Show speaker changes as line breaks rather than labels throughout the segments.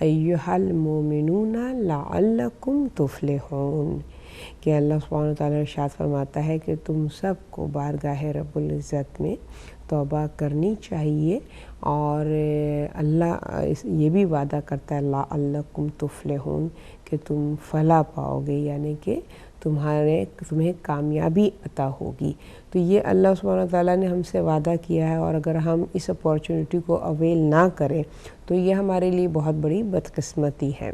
ایھا المؤمنون لعلکم تفلحون، کہ اللہ سبحانہ وتعالیٰ ارشاد فرماتا ہے کہ تم سب کو بارگاہ رب العزت میں توبہ کرنی چاہیے، اور اللہ یہ بھی وعدہ کرتا ہے لعلکم تفلحون کہ تم فلاح پاؤ گے، یعنی کہ تمہیں کامیابی عطا ہوگی۔ تو یہ اللہ سبحانہ وتعالیٰ نے ہم سے وعدہ کیا ہے، اور اگر ہم اس اپورچونٹی کو اویل نہ کریں تو یہ ہمارے لیے بہت بڑی بدقسمتی ہے۔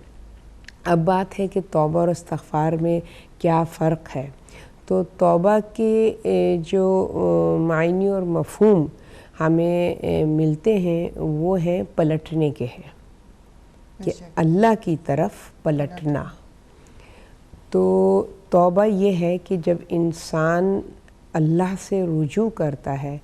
اب بات ہے کہ توبہ اور استغفار میں کیا فرق ہے۔ تو توبہ کے جو معنی اور مفہوم ہمیں ملتے ہیں وہ ہیں پلٹنے کے ہیں، کہ اللہ کی طرف پلٹنا۔ تو توبہ یہ ہے کہ جب انسان اللہ سے رجوع کرتا ہے،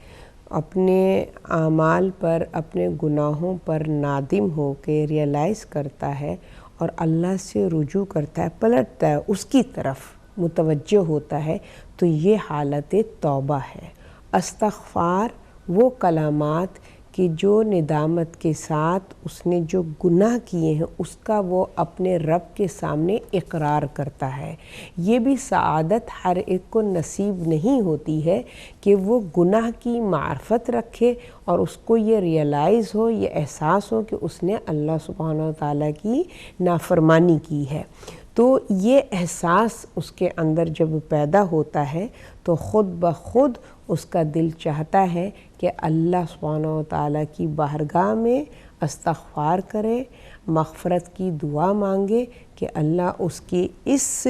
اپنے اعمال پر، اپنے گناہوں پر نادم ہو کے ریئلائز کرتا ہے اور اللہ سے رجوع کرتا ہے، پلٹتا ہے، اس کی طرف متوجہ ہوتا ہے، تو یہ حالت توبہ ہے۔ استغفار وہ کلمات کہ جو ندامت کے ساتھ اس نے جو گناہ کیے ہیں اس کا وہ اپنے رب کے سامنے اقرار کرتا ہے۔ یہ بھی سعادت ہر ایک کو نصیب نہیں ہوتی ہے کہ وہ گناہ کی معرفت رکھے اور اس کو یہ ریئلائز ہو، یہ احساس ہو کہ اس نے اللہ سبحانہ وتعالیٰ کی نافرمانی کی ہے۔ تو یہ احساس اس کے اندر جب پیدا ہوتا ہے تو خود بخود اس کا دل چاہتا ہے کہ اللہ سبحانہ وتعالیٰ کی بارگاہ میں استغفار کرے، مغفرت کی دعا مانگے کہ اللہ اس کی اس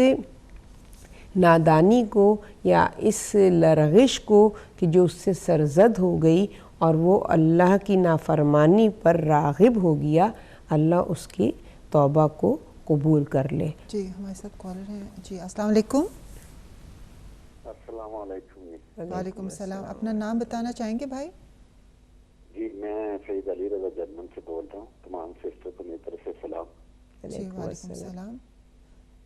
نادانی کو یا اس لرغش کو کہ جو اس سے سرزد ہو گئی اور وہ اللہ کی نافرمانی پر راغب ہو گیا، اللہ اس کی توبہ کو قبول کر لے۔
جی ہمارے ساتھ کالر ہیں۔ جی السلام علیکم۔
السلام علیکم۔
وعلیکم السلام۔ اپنا نام بتانا چاہیں گے بھائی؟
جی میں سید علی رضا جرمن سے بول رہا ہوں، تمام سسٹر کو میری طرف سے سلام۔
جی وعلیکم السلام۔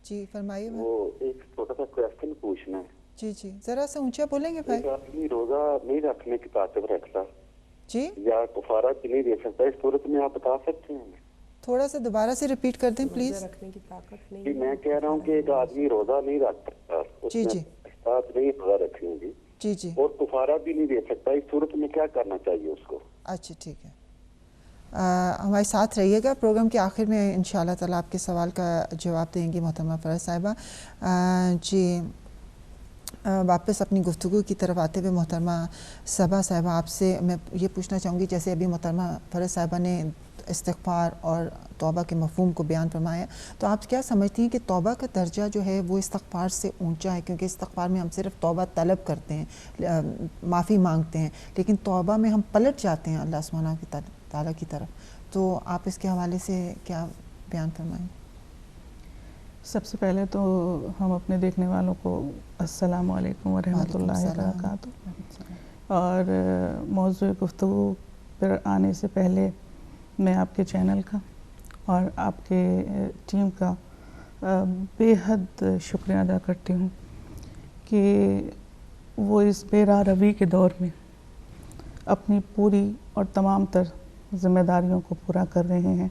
جی فرمائیے۔
وہ ایک چھوٹا سا کویسچن پوچھنا ہے۔
جی جی ذرا سا اونچا بولیں گے بھائی؟
ایک آدمی روزہ نہیں رکھنے کی طاقت رکھتا
جی
یا کفارہ بھی نہیں دے سکتا، اس صورت میں آپ بتا سکتے ہیں؟
تھوڑا سا دوبارہ سے ریپیٹ کر دیں پلیز۔
رکھنے کی طاقت نہیں
جی میں کہہ رہا ہوں کہ ایک آدمی روزہ نہیں رکھتا،
جی جی
استطاعت نہیں روزہ رکھنے کی،
جی جی
اور کفارہ بھی نہیں دے سکتا، اس صورت میں کیا کرنا چاہیے اس کو؟
اچھا ٹھیک ہے، ہمارے ساتھ رہیے گا۔ پروگرام کے آخر میں انشاءاللہ تعالیٰ آپ کے سوال کا جواب دیں گی محترمہ فرح صاحبہ۔ جی واپس اپنی گفتگو کی طرف آتے ہوئے محترمہ صبا صاحبہ، آپ سے میں یہ پوچھنا چاہوں گی، جیسے ابھی محترمہ فرح صاحبہ نے استغفار اور توبہ کے مفہوم کو بیان فرمایا، تو آپ کیا سمجھتی ہیں کہ توبہ کا درجہ جو ہے وہ استغفار سے اونچا ہے؟ کیونکہ استغفار میں ہم صرف توبہ طلب کرتے ہیں، معافی مانگتے ہیں، لیکن توبہ میں ہم پلٹ جاتے ہیں اللہ سبحانہ تعالیٰ کی طرف۔ تو آپ اس کے حوالے سے کیا بیان فرمائیں؟
سب سے پہلے تو ہم اپنے دیکھنے والوں کو السلام علیکم ورحمۃ اللہ وبرکاتہ۔ اور موضوع گفتگو پر آنے سے پہلے میں آپ کے چینل کا اور آپ کے ٹیم کا بے حد شکریہ ادا کرتی ہوں کہ وہ اس بے راہ روی کے دور میں اپنی پوری اور تمام تر ذمہ داریوں کو پورا کر رہے ہیں،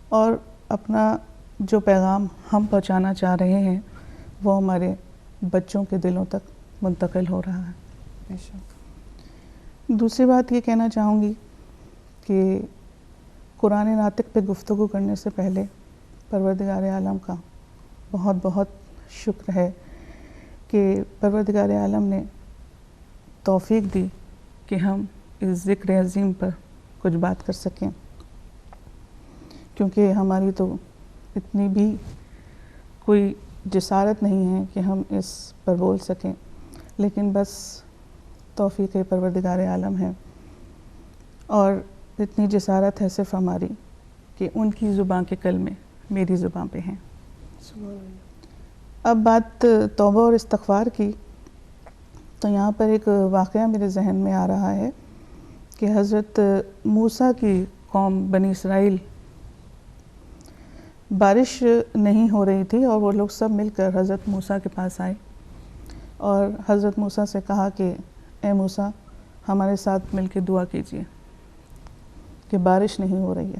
اور اپنا جو پیغام ہم پہنچانا چاہ رہے ہیں وہ ہمارے بچوں کے دلوں تک منتقل ہو رہا ہے۔
بے شک۔
دوسری بات یہ کہنا چاہوں گی کہ قرآن ناطق پہ گفتگو کرنے سے پہلے پروردگار عالم کا بہت بہت شکر ہے کہ پروردگار عالم نے توفیق دی کہ ہم اس ذکر عظیم پر کچھ بات کر سکیں، کیونکہ ہماری تو اتنی بھی کوئی جسارت نہیں ہے کہ ہم اس پر بول سکیں، لیکن بس توفیق پروردگار عالم ہے، اور اتنی جسارت ہے صرف ہماری کہ ان کی زبان کے کلمے میری زبان پہ ہیں۔ اب بات توبہ اور استغفار کی، تو یہاں پر ایک واقعہ میرے ذہن میں آ رہا ہے کہ حضرت موسیٰ کی قوم بنی اسرائیل، بارش نہیں ہو رہی تھی اور وہ لوگ سب مل کر حضرت موسیٰ کے پاس آئے اور حضرت موسیٰ سے کہا کہ اے موسیٰ ہمارے ساتھ مل کے دعا کیجیے کہ بارش نہیں ہو رہی ہے۔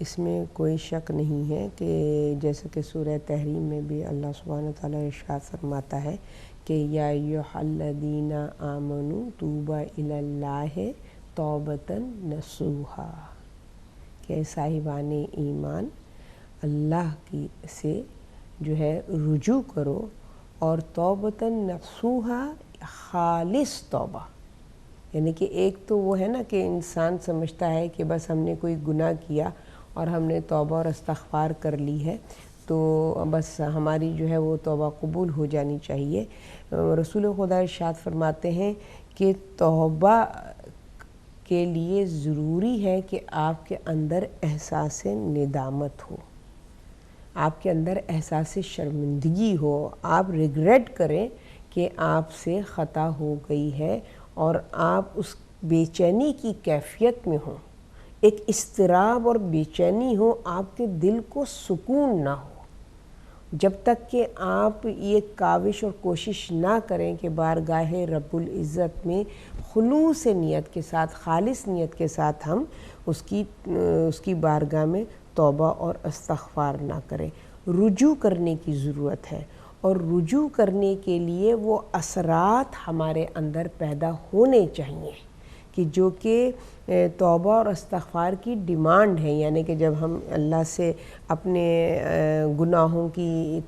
اس میں کوئی شک نہیں ہے کہ جیسا کہ سورہ تحریم میں بھی اللہ سبحانہ وتعالیٰ ارشاد فرماتا ہے کہ یا ایھا الذین آمنوا توبوا الی اللہ توبۃ نصوحا، کہ صاحبان ایمان اللہ کی سے جو ہے رجوع کرو اور توبۃ نصوحا، خالص توبہ. یعنی کہ ایک تو وہ ہے نا کہ انسان سمجھتا ہے کہ بس ہم نے کوئی گناہ کیا اور ہم نے توبہ اور استغفار کر لی ہے تو بس ہماری جو ہے وہ توبہ قبول ہو جانی چاہیے. رسول خدا ارشاد فرماتے ہیں کہ توبہ کے لیے ضروری ہے کہ آپ کے اندر احساس ندامت ہو، آپ کے اندر احساس شرمندگی ہو، آپ ریگریٹ کریں کہ آپ سے خطا ہو گئی ہے اور آپ اس بے چینی کی کیفیت میں ہوں، ایک اضطراب اور بے چینی ہو، آپ کے دل کو سکون نہ ہو. جب تک کہ آپ یہ کاوش اور کوشش نہ کریں کہ بارگاہ رب العزت میں خلوص نیت کے ساتھ، خالص نیت کے ساتھ ہم اس کی بارگاہ میں توبہ اور استغفار نہ کریں. رجوع کرنے کی ضرورت ہے، اور رجوع کرنے کے لیے وہ اثرات ہمارے اندر پیدا ہونے چاہیے کہ جو کہ توبہ اور استغفار کی ڈیمانڈ ہے. یعنی کہ جب ہم اللہ سے اپنے گناہوں کی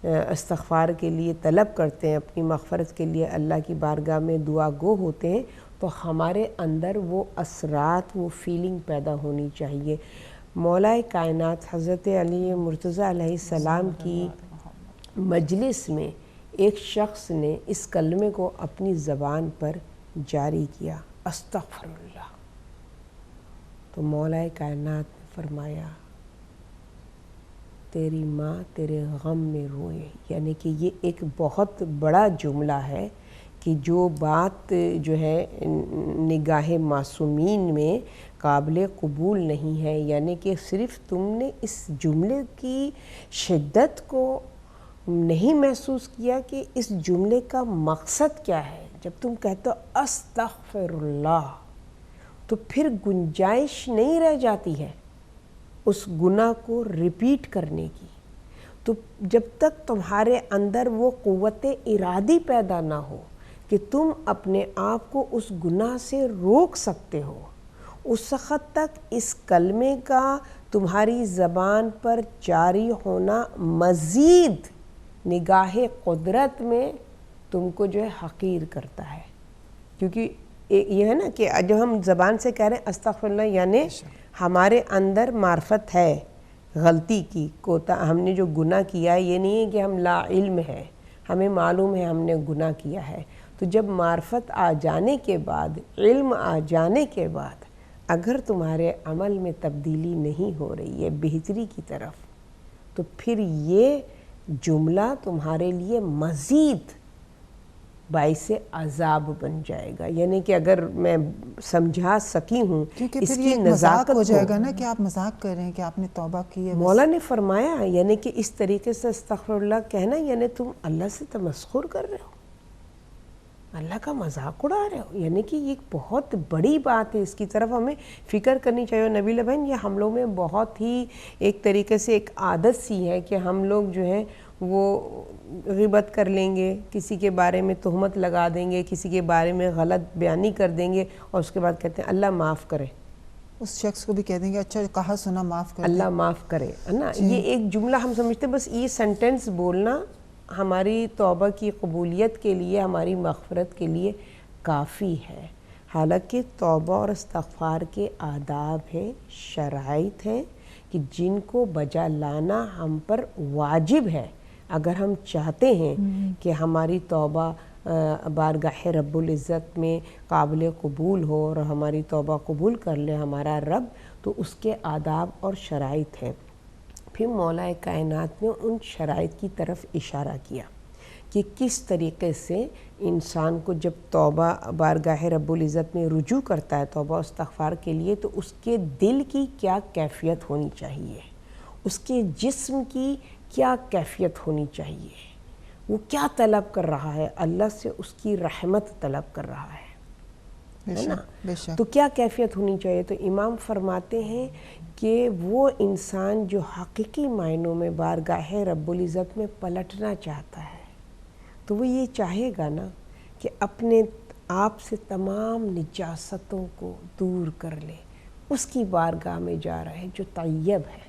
استغفار کے لیے طلب کرتے ہیں، اپنی مغفرت کے لیے اللہ کی بارگاہ میں دعا گو ہوتے ہیں، تو ہمارے اندر وہ اثرات، وہ فیلنگ پیدا ہونی چاہیے. مولا کائنات حضرت علی مرتضیٰ علیہ السلام کی مجلس میں ایک شخص نے اس کلمے کو اپنی زبان پر جاری کیا، استغفر اللہ. تو مولا کائنات نے فرمایا تیری ماں تیرے غم میں روئے. یعنی کہ یہ ایک بہت بڑا جملہ ہے کہ جو بات جو ہے نگاہ معصومین میں قابل قبول نہیں ہے. یعنی کہ صرف تم نے اس جملے کی شدت کو نہیں محسوس کیا کہ اس جملے کا مقصد کیا ہے. جب تم کہتے ہو استغفر اللہ تو پھر گنجائش نہیں رہ جاتی ہے اس گناہ کو ریپیٹ کرنے کی. تو جب تک تمہارے اندر وہ قوت ارادی پیدا نہ ہو کہ تم اپنے آپ کو اس گناہ سے روک سکتے ہو، اس وقت تک اس کلمے کا تمہاری زبان پر جاری ہونا مزید نگاہ قدرت میں تم کو جو ہے حقیر کرتا ہے. کیونکہ یہ ہے نا کہ جو ہم زبان سے کہہ رہے ہیں استغفر اللہ، یعنی ہمارے اندر معرفت ہے غلطی کی، ہم نے جو گناہ کیا ہے. یہ نہیں ہے کہ ہم لا علم ہے، ہمیں معلوم ہے ہم نے گناہ کیا ہے. تو جب معرفت آ جانے کے بعد، علم آ جانے کے بعد اگر تمہارے عمل میں تبدیلی نہیں ہو رہی ہے بہتری کی طرف، تو پھر یہ جملہ تمہارے لیے مزید باعث عذاب بن جائے گا. یعنی کہ اگر میں سمجھا سکی ہوں
کیونکہ
اس
پھر
کی
یہ مذاق
نزاکت
ہو جائے گا نا کہ آپ مذاق کر رہے ہیں کہ آپ نے توبہ کی ہے.
مولا نے فرمایا یعنی کہ اس طریقے سے استغفر اللہ کہنا یعنی تم اللہ سے تمسخر کر رہے ہو، اللہ کا مذاق اڑا رہے ہو. یعنی کہ یہ بہت بڑی بات ہے، اس کی طرف ہمیں فکر کرنی چاہیے. نبیلہ بہن یہ ہم لوگ میں بہت ہی ایک طریقے سے ایک عادت سی ہے کہ ہم لوگ جو ہے وہ غیبت کر لیں گے، کسی کے بارے میں تہمت لگا دیں گے، کسی کے بارے میں غلط بیانی کر دیں گے، اور اس کے بعد کہتے ہیں اللہ معاف کرے.
اس شخص کو بھی کہہ دیں گے اچھا کہا سنا معاف کر
اللہ معاف کرے نا. یہ ایک جملہ ہم سمجھتے ہیں بس یہ سنٹنس بولنا ہماری توبہ کی قبولیت کے لیے، ہماری مغفرت کے لیے کافی ہے. حالانکہ توبہ اور استغفار کے آداب ہیں، شرائط ہیں کہ جن کو بجا لانا ہم پر واجب ہے. اگر ہم چاہتے ہیں کہ ہماری توبہ بارگاہ رب العزت میں قابل قبول ہو اور ہماری توبہ قبول کر لے ہمارا رب، تو اس کے آداب اور شرائط ہیں. پھر مولا کائنات نے ان شرائط کی طرف اشارہ کیا کہ کس طریقے سے انسان کو جب توبہ بارگاہ رب العزت میں رجوع کرتا ہے توبہ و استغفار کے لیے، تو اس کے دل کی کیا کیفیت ہونی چاہیے، اس کے جسم کی کیا کیفیت ہونی چاہیے. وہ کیا طلب کر رہا ہے؟ اللہ سے اس کی رحمت طلب کر رہا ہے. ہے نا. تو کیا کیفیت ہونی چاہیے؟ تو امام فرماتے ہیں کہ وہ انسان جو حقیقی معنوں میں بارگاہ رب العزت میں پلٹنا چاہتا ہے تو وہ یہ چاہے گا نا کہ اپنے آپ سے تمام نجاستوں کو دور کر لے. اس کی بارگاہ میں جا رہا ہے جو طیب ہے،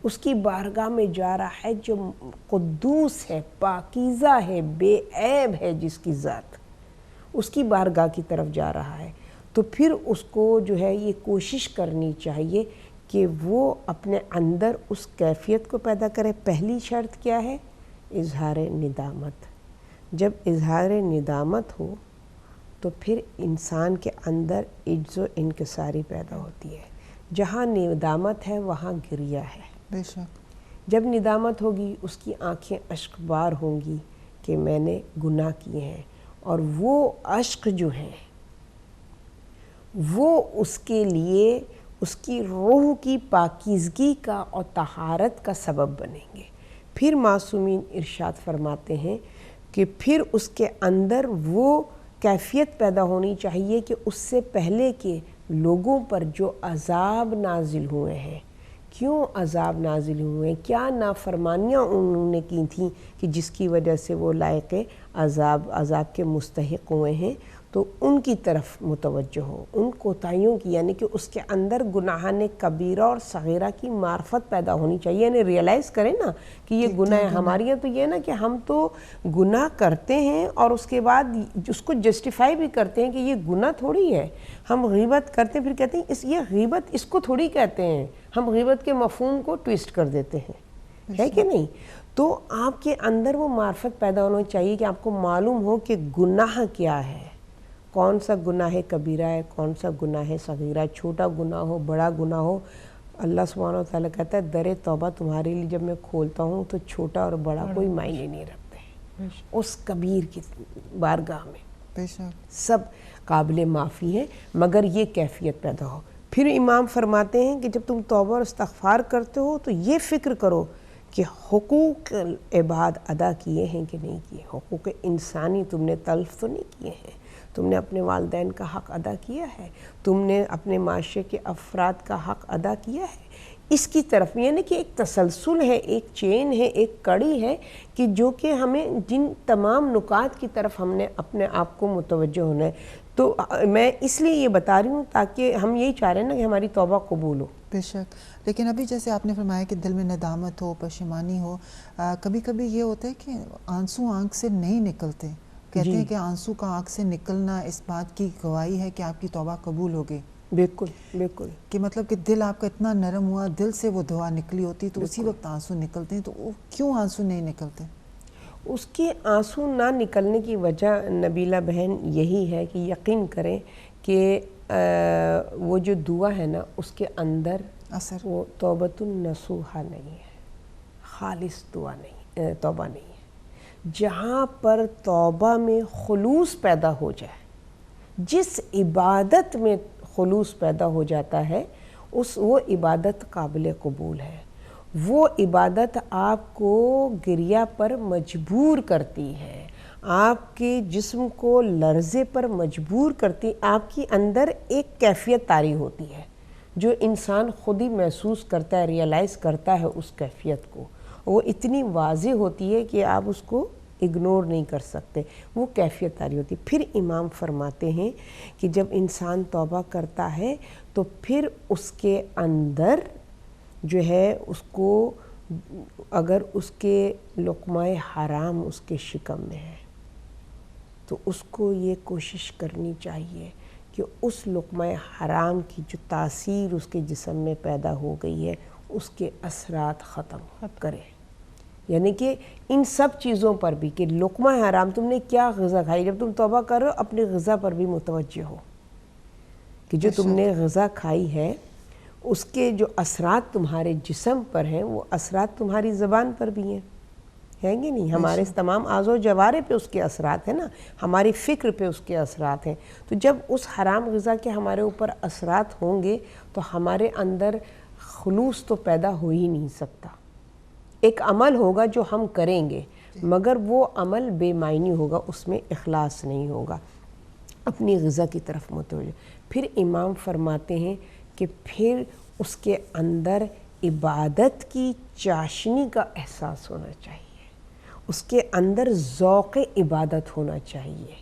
اس کی بارگاہ میں جا رہا ہے جو قدوس ہے، پاکیزہ ہے، بے عیب ہے، جس کی ذات اس کی بارگاہ کی طرف جا رہا ہے. تو پھر اس کو جو ہے یہ کوشش کرنی چاہیے کہ وہ اپنے اندر اس کیفیت کو پیدا کرے. پہلی شرط کیا ہے؟ اظہار ندامت. جب اظہار ندامت ہو تو پھر انسان کے اندر عجز و انکساری پیدا ہوتی ہے. جہاں ندامت ہے وہاں گریہ ہے.
بے شک.
جب ندامت ہوگی اس کی آنکھیں اشک بار ہوں گی کہ میں نے گناہ کیے ہیں، اور وہ اشک جو ہیں وہ اس کے لیے اس کی روح کی پاکیزگی کا اور طہارت کا سبب بنیں گے. پھر معصومین ارشاد فرماتے ہیں کہ پھر اس کے اندر وہ کیفیت پیدا ہونی چاہیے کہ اس سے پہلے کے لوگوں پر جو عذاب نازل ہوئے ہیں، کیوں عذاب نازل ہوئے ہیں، کیا نافرمانیاں انہوں نے کی تھیں کہ جس کی وجہ سے وہ لائق عذاب کے مستحق ہوئے ہیں، تو ان کی طرف متوجہ ہو، ان کوتاہیوں کی، یعنی کہ اس کے اندر گناہان کبیرہ اور صغیرہ کی معرفت پیدا ہونی چاہیے. یعنی ریئلائز کریں نا کہ یہ گناہ ہے. ہماری تو یہ نا کہ ہم تو گناہ کرتے ہیں اور اس کے بعد اس کو جسٹیفائی بھی کرتے ہیں کہ یہ گناہ تھوڑی ہے. ہم غیبت کرتے ہیں پھر کہتے ہیں یہ غیبت اس کو تھوڑی کہتے ہیں. ہم غیبت کے مفہوم کو ٹویسٹ کر دیتے ہیں، ہے کہ نہیں؟ تو آپ کے اندر وہ معرفت پیدا ہونا چاہیے کہ آپ کو معلوم ہو کہ گناہ کیا ہے، کون سا گناہ کبیرہ ہے، کون سا گناہ صغیرہ ہے، چھوٹا گناہ ہو، بڑا گناہ ہو. اللہ سبحانہ وتعالیٰ کہتا ہے در توبہ تمہارے لیے جب میں کھولتا ہوں تو چھوٹا اور بڑا کوئی معنی نہیں رکھتے. اس کبیر کی بارگاہ میں سب قابل معافی ہیں، مگر یہ کیفیت پیدا ہو. پھر امام فرماتے ہیں کہ جب تم توبہ اور استغفار کرتے ہو تو یہ فکر کرو کہ حقوق عباد ادا کیے ہیں کہ نہیں کیے. حقوق انسانی تم نے تلف تو نہیں کیے ہیں، تم نے اپنے والدین کا حق ادا کیا ہے، تم نے اپنے معاشرے کے افراد کا حق ادا کیا ہے. اس کی طرف یعنی کہ ایک تسلسل ہے، ایک چین ہے، ایک کڑی ہے کہ جو کہ ہمیں جن تمام نکات کی طرف ہم نے اپنے آپ کو متوجہ ہونا ہے. تو میں اس لیے یہ بتا رہی ہوں تاکہ ہم یہی چاہ رہے ہیں نا کہ ہماری توبہ قبول ہو.
بے شک. لیکن ابھی جیسے آپ نے فرمایا کہ دل میں ندامت ہو، پشیمانی ہو، کبھی کبھی یہ ہوتا ہے کہ آنسو آنکھ سے نہیں نکلتے. کہتے ہیں کہ آنسو کا آنکھ سے نکلنا اس بات کی گواہی ہے کہ آپ کی توبہ قبول ہو گئی.
بالکل بالکل.
کہ مطلب کہ دل آپ کا اتنا نرم ہوا، دل سے وہ دعا نکلی ہوتی تو اسی وقت آنسو نکلتے ہیں. تو کیوں آنسو نہیں نکلتے؟
اس کے آنسو نہ نکلنے کی وجہ نبیلہ بہن یہی ہے کہ یقین کریں کہ وہ جو دعا ہے نا اس کے اندر اثر وہ توبۃ النصوحہ نہیں ہے، خالص دعا نہیں، توبہ نہیں ہے. جہاں پر توبہ میں خلوص پیدا ہو جائے، جس عبادت میں خلوص پیدا ہو جاتا ہے وہ عبادت قابل قبول ہے. وہ عبادت آپ کو گریہ پر مجبور کرتی ہے، آپ کے جسم کو لرزے پر مجبور کرتی. آپ کی اندر ایک کیفیت طاری ہوتی ہے جو انسان خود ہی محسوس کرتا ہے، ریئلائز کرتا ہے اس کیفیت کو. وہ اتنی واضح ہوتی ہے کہ آپ اس کو اگنور نہیں کر سکتے. وہ کیفیت طاری ہوتی ہے. پھر امام فرماتے ہیں کہ جب انسان توبہ کرتا ہے تو پھر اس کے اندر جو ہے اس کو اگر اس کے لقمہ حرام اس کے شکم میں ہے تو اس کو یہ کوشش کرنی چاہیے کہ اس لقمہ حرام کی جو تاثیر اس کے جسم میں پیدا ہو گئی ہے اس کے اثرات ختم کرے. یعنی کہ ان سب چیزوں پر بھی کہ لقمہ حرام تم نے کیا غذا کھائی، جب تم توبہ کر رہے ہو اپنی غذا پر بھی متوجہ ہو کہ جو تم نے غذا کھائی ہے اس کے جو اثرات تمہارے جسم پر ہیں وہ اثرات تمہاری زبان پر بھی ہیں گے نہیں. ہمارے تمام اعضاء و جوارح پہ اس کے اثرات ہیں نا، ہماری فکر پہ اس کے اثرات ہیں. تو جب اس حرام غذا کے ہمارے اوپر اثرات ہوں گے تو ہمارے اندر خلوص تو پیدا ہو ہی نہیں سکتا. ایک عمل ہوگا جو ہم کریں گے مگر وہ عمل بے معنی ہوگا، اس میں اخلاص نہیں ہوگا. اپنی غذا کی طرف متوجہ. پھر امام فرماتے ہیں کہ پھر اس کے اندر عبادت کی چاشنی کا احساس ہونا چاہیے، اس کے اندر ذوق عبادت ہونا چاہیے.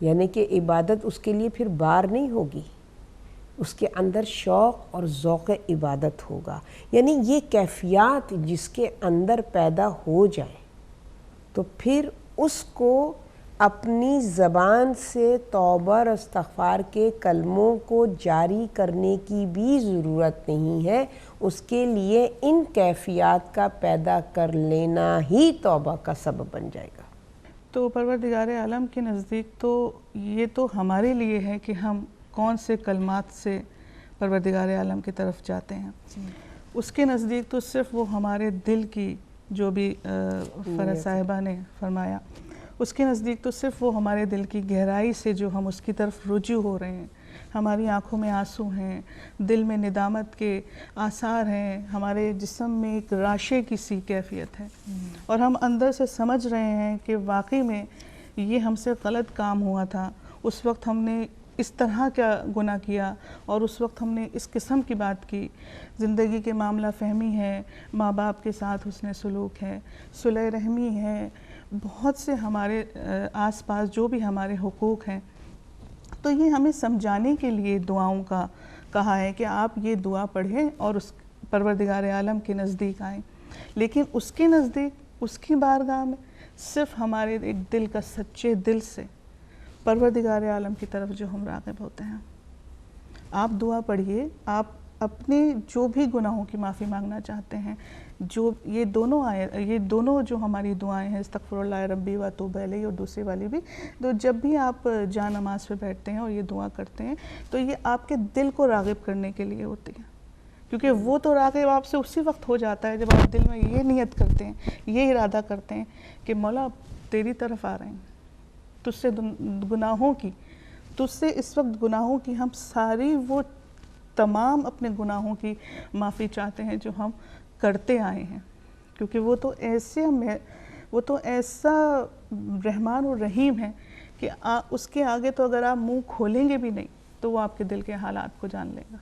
یعنی کہ عبادت اس کے لیے پھر بار نہیں ہوگی، اس کے اندر شوق اور ذوق عبادت ہوگا. یعنی یہ کیفیات جس کے اندر پیدا ہو جائیں تو پھر اس کو اپنی زبان سے توبہ اور استغفار کے کلموں کو جاری کرنے کی بھی ضرورت نہیں ہے. اس کے لیے ان کیفیات کا پیدا کر لینا ہی توبہ کا سبب بن جائے گا.
تو پروردگار عالم کے نزدیک تو یہ تو ہمارے لیے ہے کہ ہم کون سے کلمات سے پروردگار عالم کی طرف جاتے ہیں. اس کے نزدیک تو صرف وہ ہمارے دل کی، جو بھی فرح صاحبہ نے فرمایا، اس کے نزدیک تو صرف وہ ہمارے دل کی گہرائی سے جو ہم اس کی طرف رجوع ہو رہے ہیں، ہماری آنکھوں میں آنسو ہیں، دل میں ندامت کے آثار ہیں، ہمارے جسم میں ایک راشے کی سی کیفیت ہے، اور ہم اندر سے سمجھ رہے ہیں کہ واقعی میں یہ ہم سے غلط کام ہوا تھا، اس وقت ہم نے اس طرح کیا گناہ کیا، اور اس وقت ہم نے اس قسم کی بات کی. زندگی کے معاملہ فہمی ہے، ماں باپ کے ساتھ حسن سلوک ہے، صلح رحمی ہے، بہت سے ہمارے آس پاس جو بھی ہمارے حقوق ہیں. تو یہ ہمیں سمجھانے کے لیے دعاؤں کا کہا ہے کہ آپ یہ دعا پڑھیں اور اس پروردگار عالم کے نزدیک آئیں. لیکن اس کے نزدیک، اس کی بارگاہ میں صرف ہمارے ایک دل کا سچے دل سے پروردگار عالم کی طرف جو ہم راغب ہوتے ہیں. آپ دعا پڑھیے، آپ اپنے جو بھی گناہوں کی معافی مانگنا چاہتے ہیں، جو یہ دونوں جو ہماری دعائیں ہیں، استغفر اللہ ربی و اتوب الیہ، اور دوسری والی بھی، تو جب بھی آپ جا نماز پہ بیٹھتے ہیں اور یہ دعا کرتے ہیں تو یہ آپ کے دل کو راغب کرنے کے لیے ہوتی ہے. کیونکہ وہ تو راغب آپ سے اسی وقت ہو جاتا ہے جب آپ دل میں یہ نیت کرتے ہیں، یہ ارادہ کرتے ہیں کہ مولا تیری طرف آ رہے ہیں، تجھ سے گناہوں کی، تجھ سے اس وقت گناہوں کی ہم ساری وہ تمام اپنے گناہوں کی معافی چاہتے ہیں جو ہم کرتے آئے ہیں. کیونکہ وہ تو ایسا رحمان اور رحیم ہے کہ اس کے آگے تو اگر آپ منہ کھولیں گے بھی نہیں تو وہ آپ کے دل کے حالات کو جان لے گا.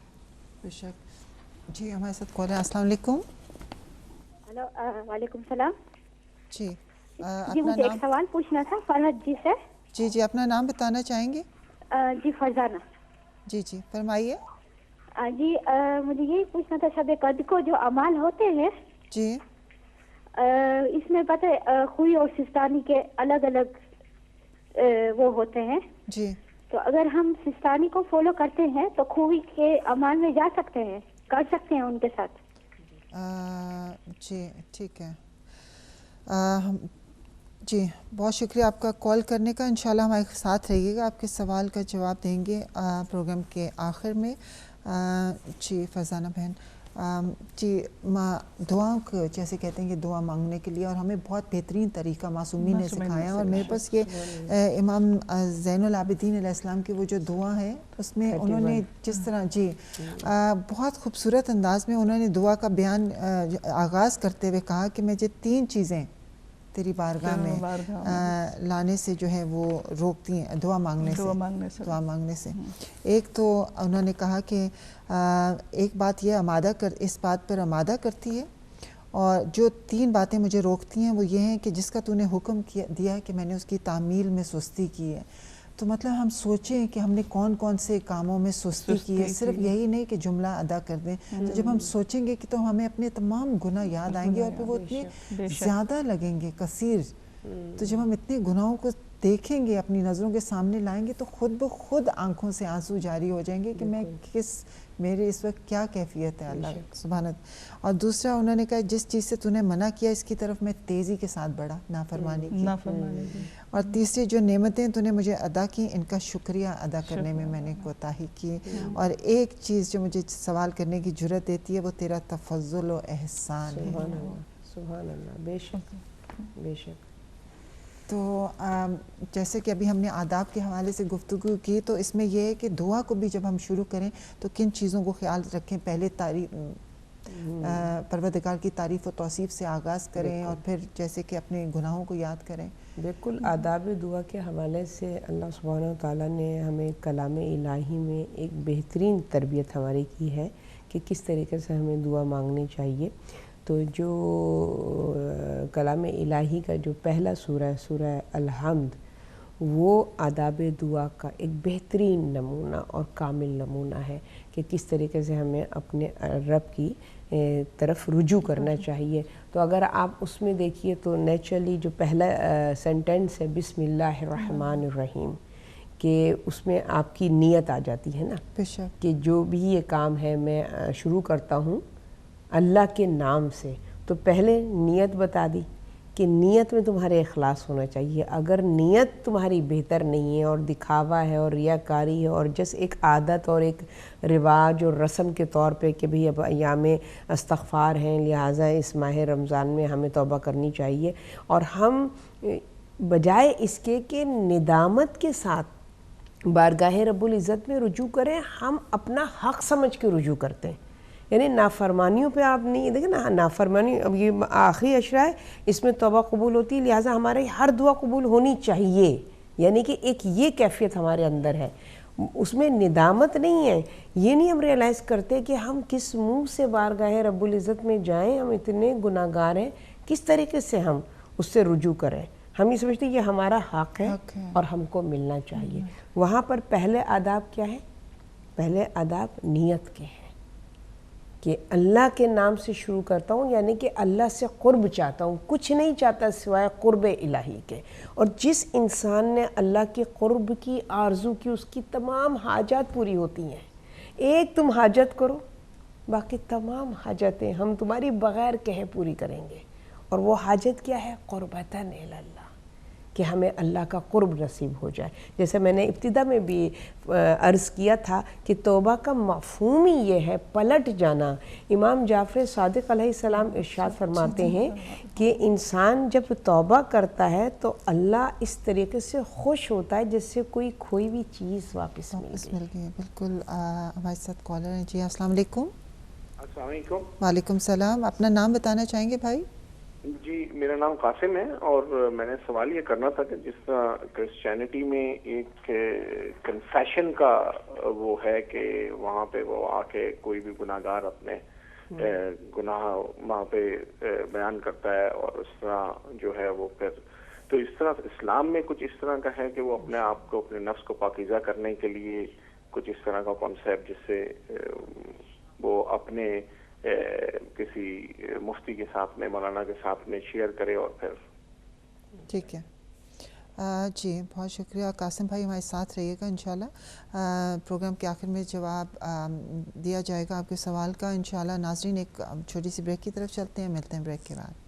بے شک. جی ہمارے ساتھ کال ہے. السلام علیکم.
ہلو، وعلیکم السلام.
جی
جی مجھے ایک سوال پوچھنا تھا فرحت جی سے.
جی اپنا نام بتانا چاہیں گے؟
جی فرزانہ.
جی فرمائیے.
جی مجھے یہی پوچھنا تھا، شب قدر کو جو اعمال ہوتے ہیں
جی
اس میں پتہ ہے خوئی اور سستانی کے الگ الگ وہ ہوتے ہیں.
جی
تو اگر ہم سستانی کو فالو کرتے ہیں تو خوئی کے اعمال میں جا سکتے ہیں، کر سکتے ہیں ان کے ساتھ.
جی ٹھیک ہے. جی بہت شکریہ آپ کا کال کرنے کا. انشاءاللہ ہمارے ساتھ رہیے گا، آپ کے سوال کا جواب دیں گے پروگرام کے آخر میں. جی فرزانہ بہن، جی دعاؤں کو جیسے کہتے ہیں کہ دعا مانگنے کے لیے، اور ہمیں بہت بہترین طریقہ معصومین نے سکھایا. اور میرے پاس یہ امام زین العابدین علیہ السلام کی وہ جو دعا ہے، اس میں انہوں نے جس طرح بہت خوبصورت انداز میں انہوں نے دعا کا بیان آغاز کرتے ہوئے کہا کہ میں یہ 3 چیزیں تیری بارگاہ میں لانے سے جو ہے وہ روکتی ہیں، دعا مانگنے سے. ایک تو انہوں نے کہا کہ ایک بات یہ اس بات پر آمادہ کرتی ہے، اور جو 3 باتیں مجھے روکتی ہیں وہ یہ ہیں کہ جس کا تو نے حکم دیا ہے کہ میں نے اس کی تعمیل میں سستی کی ہے. تو مطلب ہم سوچیں کہ ہم نے کون سے کاموں میں سستی کی ہے، صرف یہی نہیں کہ جملہ ادا کر دیں. تو جب ہم سوچیں گے کہ تو ہمیں اپنے تمام گناہ یاد آئیں گے، اور پھر وہ اتنے زیادہ لگیں گے، کثیر. تو جب ہم اتنے گناہوں کو دیکھیں گے، اپنی نظروں کے سامنے لائیں گے، تو خود بخود آنکھوں سے آنسو جاری ہو جائیں گے کہ میرے اس وقت کیا کیفیت ہے. اللہ سبحانہ. اور دوسرا انہوں نے کہا جس چیز سے تو نے منع کیا اس کی طرف میں تیزی کے ساتھ بڑھا، نافرمانی کی. اور تیسری جو نعمتیں تو نے مجھے عطا کی، ان کا شکریہ ادا کرنے میں نے کوتاہی کی. اور ایک چیز جو مجھے سوال کرنے کی جرأت دیتی ہے وہ تیرا تفضل و احسان ہے.
سبحان اللہ. بے شک بے شک.
تو جیسے کہ ابھی ہم نے آداب کے حوالے سے گفتگو کی، تو اس میں یہ ہے کہ دعا کو بھی جب ہم شروع کریں تو کن چیزوں کو خیال رکھیں. پہلے پروردگار کی تعریف و توصیف سے آغاز کریں، اور پھر جیسے کہ اپنے گناہوں کو یاد کریں.
بالکل آداب دعا کے حوالے سے اللہ سبحانہ و تعالیٰ نے ہمیں کلام الہی میں ایک بہترین تربیت ہماری کی ہے کہ کس طریقے سے ہمیں دعا مانگنی چاہیے. تو جو کلام الہی کا جو پہلا سورہ ہے سورہ الحمد، وہ آداب دعا کا ایک بہترین نمونہ اور کامل نمونہ ہے کہ کس طریقے سے ہمیں اپنے رب کی طرف رجوع کرنا چاہیے. تو اگر آپ اس میں دیکھیے تو نیچرلی جو پہلا سینٹنس ہے بسم اللہ الرحمن الرحیم، کہ اس میں آپ کی نیت آ جاتی ہے نا کہ جو بھی یہ کام ہے میں شروع کرتا ہوں اللہ کے نام سے. تو پہلے نیت بتا دی کہ نیت میں تمہارے اخلاص ہونا چاہیے. اگر نیت تمہاری بہتر نہیں ہے اور دکھاوا ہے اور ریاکاری ہے اور جس ایک عادت اور ایک رواج اور رسم کے طور پہ کہ بھئی اب ایام استغفار ہیں لہٰذا اس ماہ رمضان میں ہمیں توبہ کرنی چاہیے، اور ہم بجائے اس کے کہ ندامت کے ساتھ بارگاہ رب العزت میں رجوع کریں، ہم اپنا حق سمجھ کے رجوع کرتے ہیں. یعنی نافرمانیوں پہ آپ نہیں دیکھیں نا، نافرمانی اب یہ آخری اشرا ہے، اس میں توبہ قبول ہوتی ہے، لہٰذا ہمارے ہر دعا قبول ہونی چاہیے. یعنی کہ ایک یہ کیفیت ہمارے اندر ہے، اس میں ندامت نہیں ہے. یہ نہیں ہم ریئلائز کرتے کہ ہم کس منہ سے بارگاہ رب العزت میں جائیں، ہم اتنے گناہ گار ہیں، کس طریقے سے ہم اس سے رجوع کریں. ہم یہ سمجھتے ہیں یہ ہمارا حق ہے اور ہم کو ملنا چاہیے. وہاں پر پہلے آداب کیا ہے؟ پہلے آداب نیت کے ہیں کہ اللہ کے نام سے شروع کرتا ہوں، یعنی کہ اللہ سے قرب چاہتا ہوں، کچھ نہیں چاہتا سوائے قرب الہی کے. اور جس انسان نے اللہ کے قرب کی آرزو کی، اس کی تمام حاجات پوری ہوتی ہیں. ایک تم حاجت کرو، باقی تمام حاجتیں ہم تمہاری بغیر کہے پوری کریں گے. اور وہ حاجت کیا ہے؟ قربتاً الی اللہ، کہ ہمیں اللہ کا قرب نصیب ہو جائے. جیسے میں نے ابتدا میں بھی عرض کیا تھا کہ توبہ کا مفہوم ہی یہ ہے پلٹ جانا. امام جعفر صادق علیہ السلام ارشاد فرماتے ہیں کہ انسان جب توبہ کرتا ہے تو اللہ اس طریقے سے خوش ہوتا ہے جس سے کوئی کھوئی ہوئی چیز واپس مل گئی.
بالکل. ہمارے ساتھ کالر ہیں. جی السلام علیکم.
السلام علیکم.
وعلیکم السلام. اپنا نام بتانا چاہیں گے بھائی؟
جی میرا نام قاسم ہے، اور میں نے سوال یہ کرنا تھا کہ جس طرح کرسچینٹی میں ایک کنفیشن کا وہ ہے کہ وہاں پہ وہ آ کے کوئی بھی گناہ گار اپنے گناہ وہاں پہ بیان کرتا ہے، اور اس طرح جو ہے وہ پھر تو اس طرح اسلام میں کچھ اس طرح کا ہے کہ وہ اپنے آپ کو اپنے نفس کو پاکیزہ کرنے کے لیے کچھ اس طرح کا کانسیپٹ جس سے وہ اپنے کسی مفتی کے ساتھ میں مولانا کے ساتھ میں شیئر کرے اور پھر.
ٹھیک ہے. جی بہت شکریہ قاسم بھائی، ہمارے ساتھ رہیے گا انشاءاللہ. پروگرام کے آخر میں جواب دیا جائے گا آپ کے سوال کا انشاءاللہ. ناظرین ایک چھوٹی سی بریک کی طرف چلتے ہیں، ملتے ہیں بریک کے بعد.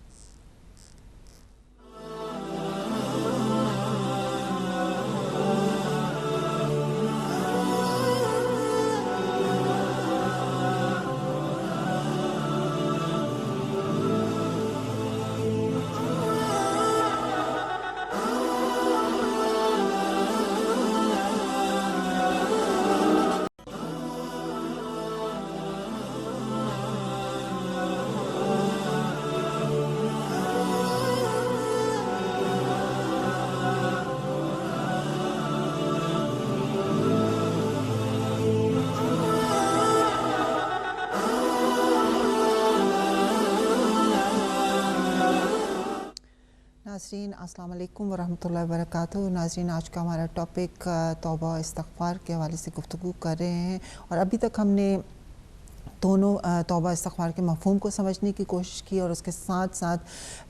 ناظرین السلام علیکم ورحمۃ اللہ وبرکاتہ. ناظرین آج کا ہمارا ٹاپک توبہ و استغفار کے حوالے سے گفتگو کر رہے ہیں، اور ابھی تک ہم نے دونوں توبہ استغفار کے مفہوم کو سمجھنے کی کوشش کی، اور اس کے ساتھ ساتھ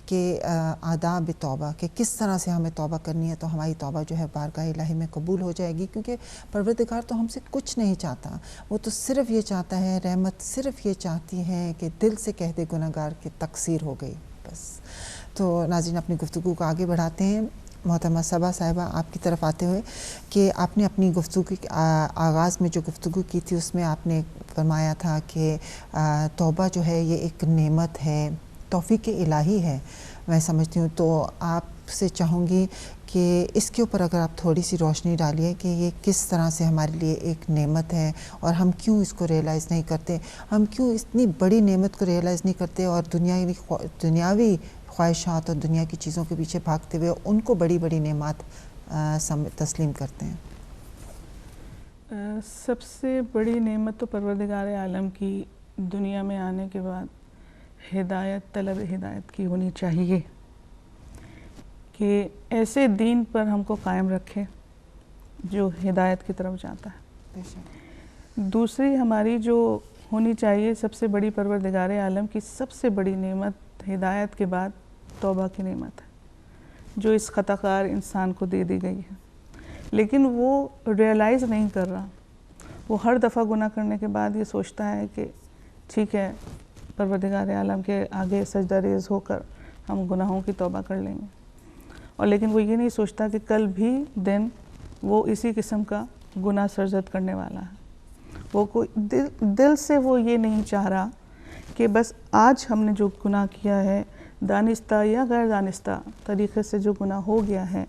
کہ آداب توبہ کہ کس طرح سے ہمیں توبہ کرنی ہے تو ہماری توبہ جو ہے بارگاہ الہی میں قبول ہو جائے گی. کیونکہ پروردگار تو ہم سے کچھ نہیں چاہتا، وہ تو صرف یہ چاہتا ہے، رحمت صرف یہ چاہتی ہے کہ دل سے کہہ دے گناہ گار کہ تقصیر ہو گئی بس. تو ناظرین اپنی گفتگو کو آگے بڑھاتے ہیں. محترمہ صبا صاحبہ آپ کی طرف آتے ہوئے کہ آپ نے اپنی گفتگو کی آغاز میں جو گفتگو کی تھی اس میں آپ نے فرمایا تھا کہ توبہ جو ہے یہ ایک نعمت ہے، توفیق الہی ہے میں سمجھتی ہوں. تو آپ سے چاہوں گی کہ اس کے اوپر اگر آپ تھوڑی سی روشنی ڈالیے کہ یہ کس طرح سے ہمارے لیے ایک نعمت ہے اور ہم کیوں اس کو ریئلائز نہیں کرتے، ہم کیوں اتنی بڑی نعمت کو ریئلائز نہیں کرتے اور دنیاوی خواہشات اور دنیا کی چیزوں کے پیچھے بھاگتے ہوئے ان کو بڑی بڑی نعمات تسلیم کرتے ہیں؟
سب سے بڑی نعمت تو پروردگار عالم کی دنیا میں آنے کے بعد ہدایت، طلب ہدایت کی ہونی چاہیے کہ ایسے دین پر ہم کو قائم رکھے جو ہدایت کی طرف جاتا ہے۔ دوسری ہماری جو ہونی چاہیے سب سے بڑی، پروردگار عالم کی سب سے بڑی نعمت ہدایت کے بعد توبہ کی نعمت ہے جو اس خطا کار انسان کو دے دی گئی ہے، لیکن وہ ریئلائز نہیں کر رہا۔ وہ ہر دفعہ گناہ کرنے کے بعد یہ سوچتا ہے کہ ٹھیک ہے پروردگار عالم کے آگے سجدہ ریز ہو کر ہم گناہوں کی توبہ کر لیں گے، اور لیکن وہ یہ نہیں سوچتا کہ کل بھی دن وہ اسی قسم کا گناہ سرزد کرنے والا ہے۔ وہ کوئی دل سے وہ یہ نہیں چاہ رہا کہ بس آج ہم نے جو گناہ کیا ہے دانستہ یا غیر دانستہ طریقے سے جو گناہ ہو گیا ہے،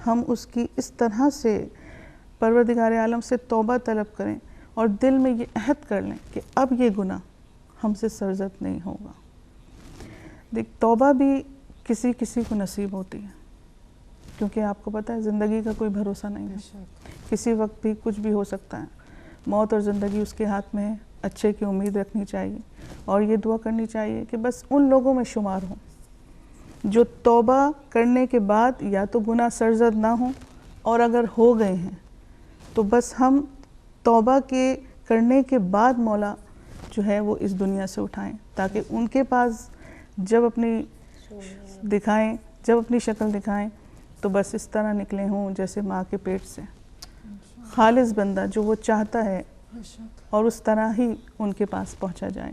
ہم اس کی اس طرح سے پروردگار عالم سے توبہ طلب کریں اور دل میں یہ عہد کر لیں کہ اب یہ گناہ ہم سے سرزد نہیں ہوگا۔ دیکھ، توبہ بھی کسی کسی کو نصیب ہوتی ہے، کیونکہ آپ کو پتہ ہے زندگی کا کوئی بھروسہ نہیں ہے، کسی وقت بھی کچھ بھی ہو سکتا ہے۔ موت اور زندگی اس کے ہاتھ میں ہے، اچھے کی امید رکھنی چاہیے اور یہ دعا کرنی چاہیے کہ بس ان لوگوں میں شمار ہوں جو توبہ کرنے کے بعد یا تو گناہ سرزد نہ ہوں، اور اگر ہو گئے ہیں تو بس ہم توبہ کے کرنے کے بعد مولا جو ہے وہ اس دنیا سے اٹھائیں، تاکہ ان کے پاس جب اپنی شکل دکھائیں تو بس اس طرح نکلے ہوں جیسے ماں کے پیٹ سے، خالص بندہ جو وہ چاہتا ہے، اور اس طرح ہی ان کے پاس پہنچا جائے۔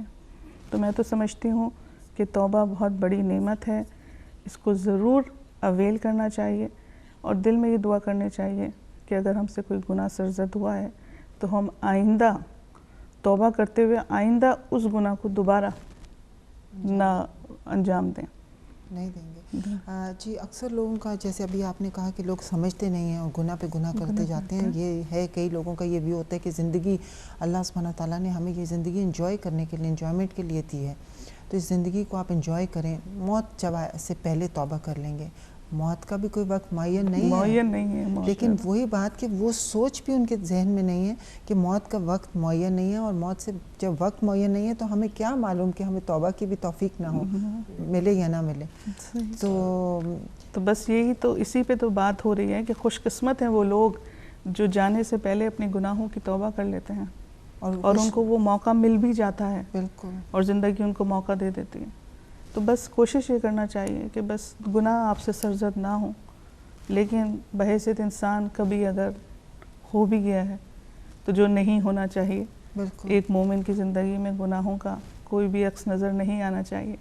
تو میں تو سمجھتی ہوں کہ توبہ بہت بڑی نعمت ہے، اس کو ضرور اویل کرنا چاہیے، اور دل میں یہ دعا کرنی چاہیے کہ اگر ہم سے کوئی گناہ سرزد ہوا ہے تو ہم آئندہ توبہ کرتے ہوئے آئندہ اس گناہ کو دوبارہ نہ انجام دیں،
نہیں دیں گے۔ جی، اکثر لوگوں کا، جیسے ابھی آپ نے کہا کہ لوگ سمجھتے نہیں ہیں اور گناہ پہ گناہ کرتے جاتے ہیں، یہ ہے کئی لوگوں کا یہ بھی ہوتا ہے کہ زندگی اللہ سبحانہ تعالیٰ نے ہمیں یہ زندگی انجوائے کرنے کے لیے، انجوائمنٹ کے لیے دی ہے، تو اس زندگی کو آپ انجوائے کریں، موت جب سے پہلے توبہ کر لیں گے۔ موت کا بھی کوئی وقت معین نہیں ہے، لیکن وہی بات کہ وہ سوچ بھی ان کے ذہن میں نہیں ہے کہ موت کا وقت معین نہیں ہے، اور موت سے جب وقت معین نہیں ہے تو ہمیں کیا معلوم کہ ہمیں توبہ کی بھی توفیق نہ ہو، ملے یا نہ ملے۔
تو بس یہی تو، اسی پہ تو بات ہو رہی ہے کہ خوش قسمت ہیں وہ لوگ جو جانے سے پہلے اپنی گناہوں کی توبہ کر لیتے ہیں، اور ان کو وہ موقع مل بھی جاتا ہے،
بالکل،
اور زندگی ان کو موقع دے دیتی ہے۔ تو بس کوشش یہ کرنا چاہیے کہ بس گناہ آپ سے سرزد نہ ہوں، لیکن بحیثیت انسان کبھی اگر ہو بھی گیا ہے تو جو نہیں ہونا چاہیے، ایک مومن کی زندگی میں گناہوں کا کوئی بھی عکس نظر نہیں آنا چاہیے،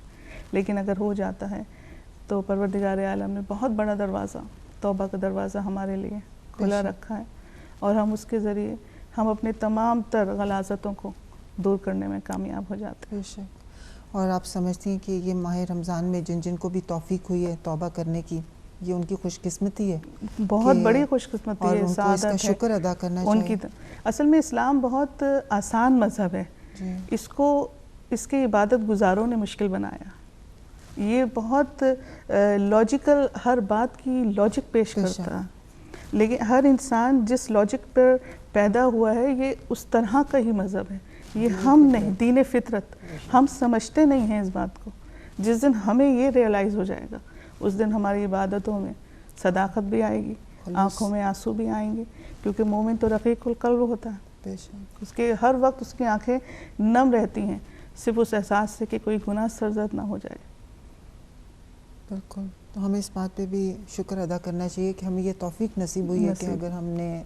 لیکن اگر ہو جاتا ہے تو پروردگار عالم نے بہت بڑا دروازہ، توبہ کا دروازہ ہمارے لیے کھلا رکھا ہے، اور ہم اس کے ذریعے ہم اپنے تمام تر غلاظتوں کو دور کرنے میں کامیاب ہو جاتے ہیں۔
اور آپ سمجھتی ہیں کہ یہ ماہ رمضان میں جن کو بھی توفیق ہوئی ہے توبہ کرنے کی، یہ ان کی خوش قسمتی ہے،
بہت بڑی خوش قسمتی ہے،
ان کو اس کا شکر ادا کرنا چاہیے۔
اصل میں اسلام بہت آسان مذہب ہے، اس کو اس کے عبادت گزاروں نے مشکل بنایا۔ یہ بہت لاجیکل، ہر بات کی لاجک پیش کرتا ہے، لیکن ہر انسان جس لاجک پر پیدا ہوا ہے یہ اس طرح کا ہی مذہب ہے، یہ ہم نہیں، دین فطرت، ہم سمجھتے نہیں ہیں اس بات کو۔ جس دن ہمیں یہ ریئلائز ہو جائے گا اس دن ہماری عبادتوں میں صداقت بھی آئے گی، آنکھوں میں آنسو بھی آئیں گے، کیونکہ مومن تو رقیق القلب ہوتا ہے، اس کے ہر وقت اس کی آنکھیں نم رہتی ہیں صرف اس احساس سے کہ کوئی گناہ سرزد نہ ہو جائے۔
بالکل، تو ہمیں اس بات پہ بھی شکر ادا کرنا چاہیے کہ ہمیں یہ توفیق نصیب ہوئی ہے کہ اگر ہم نے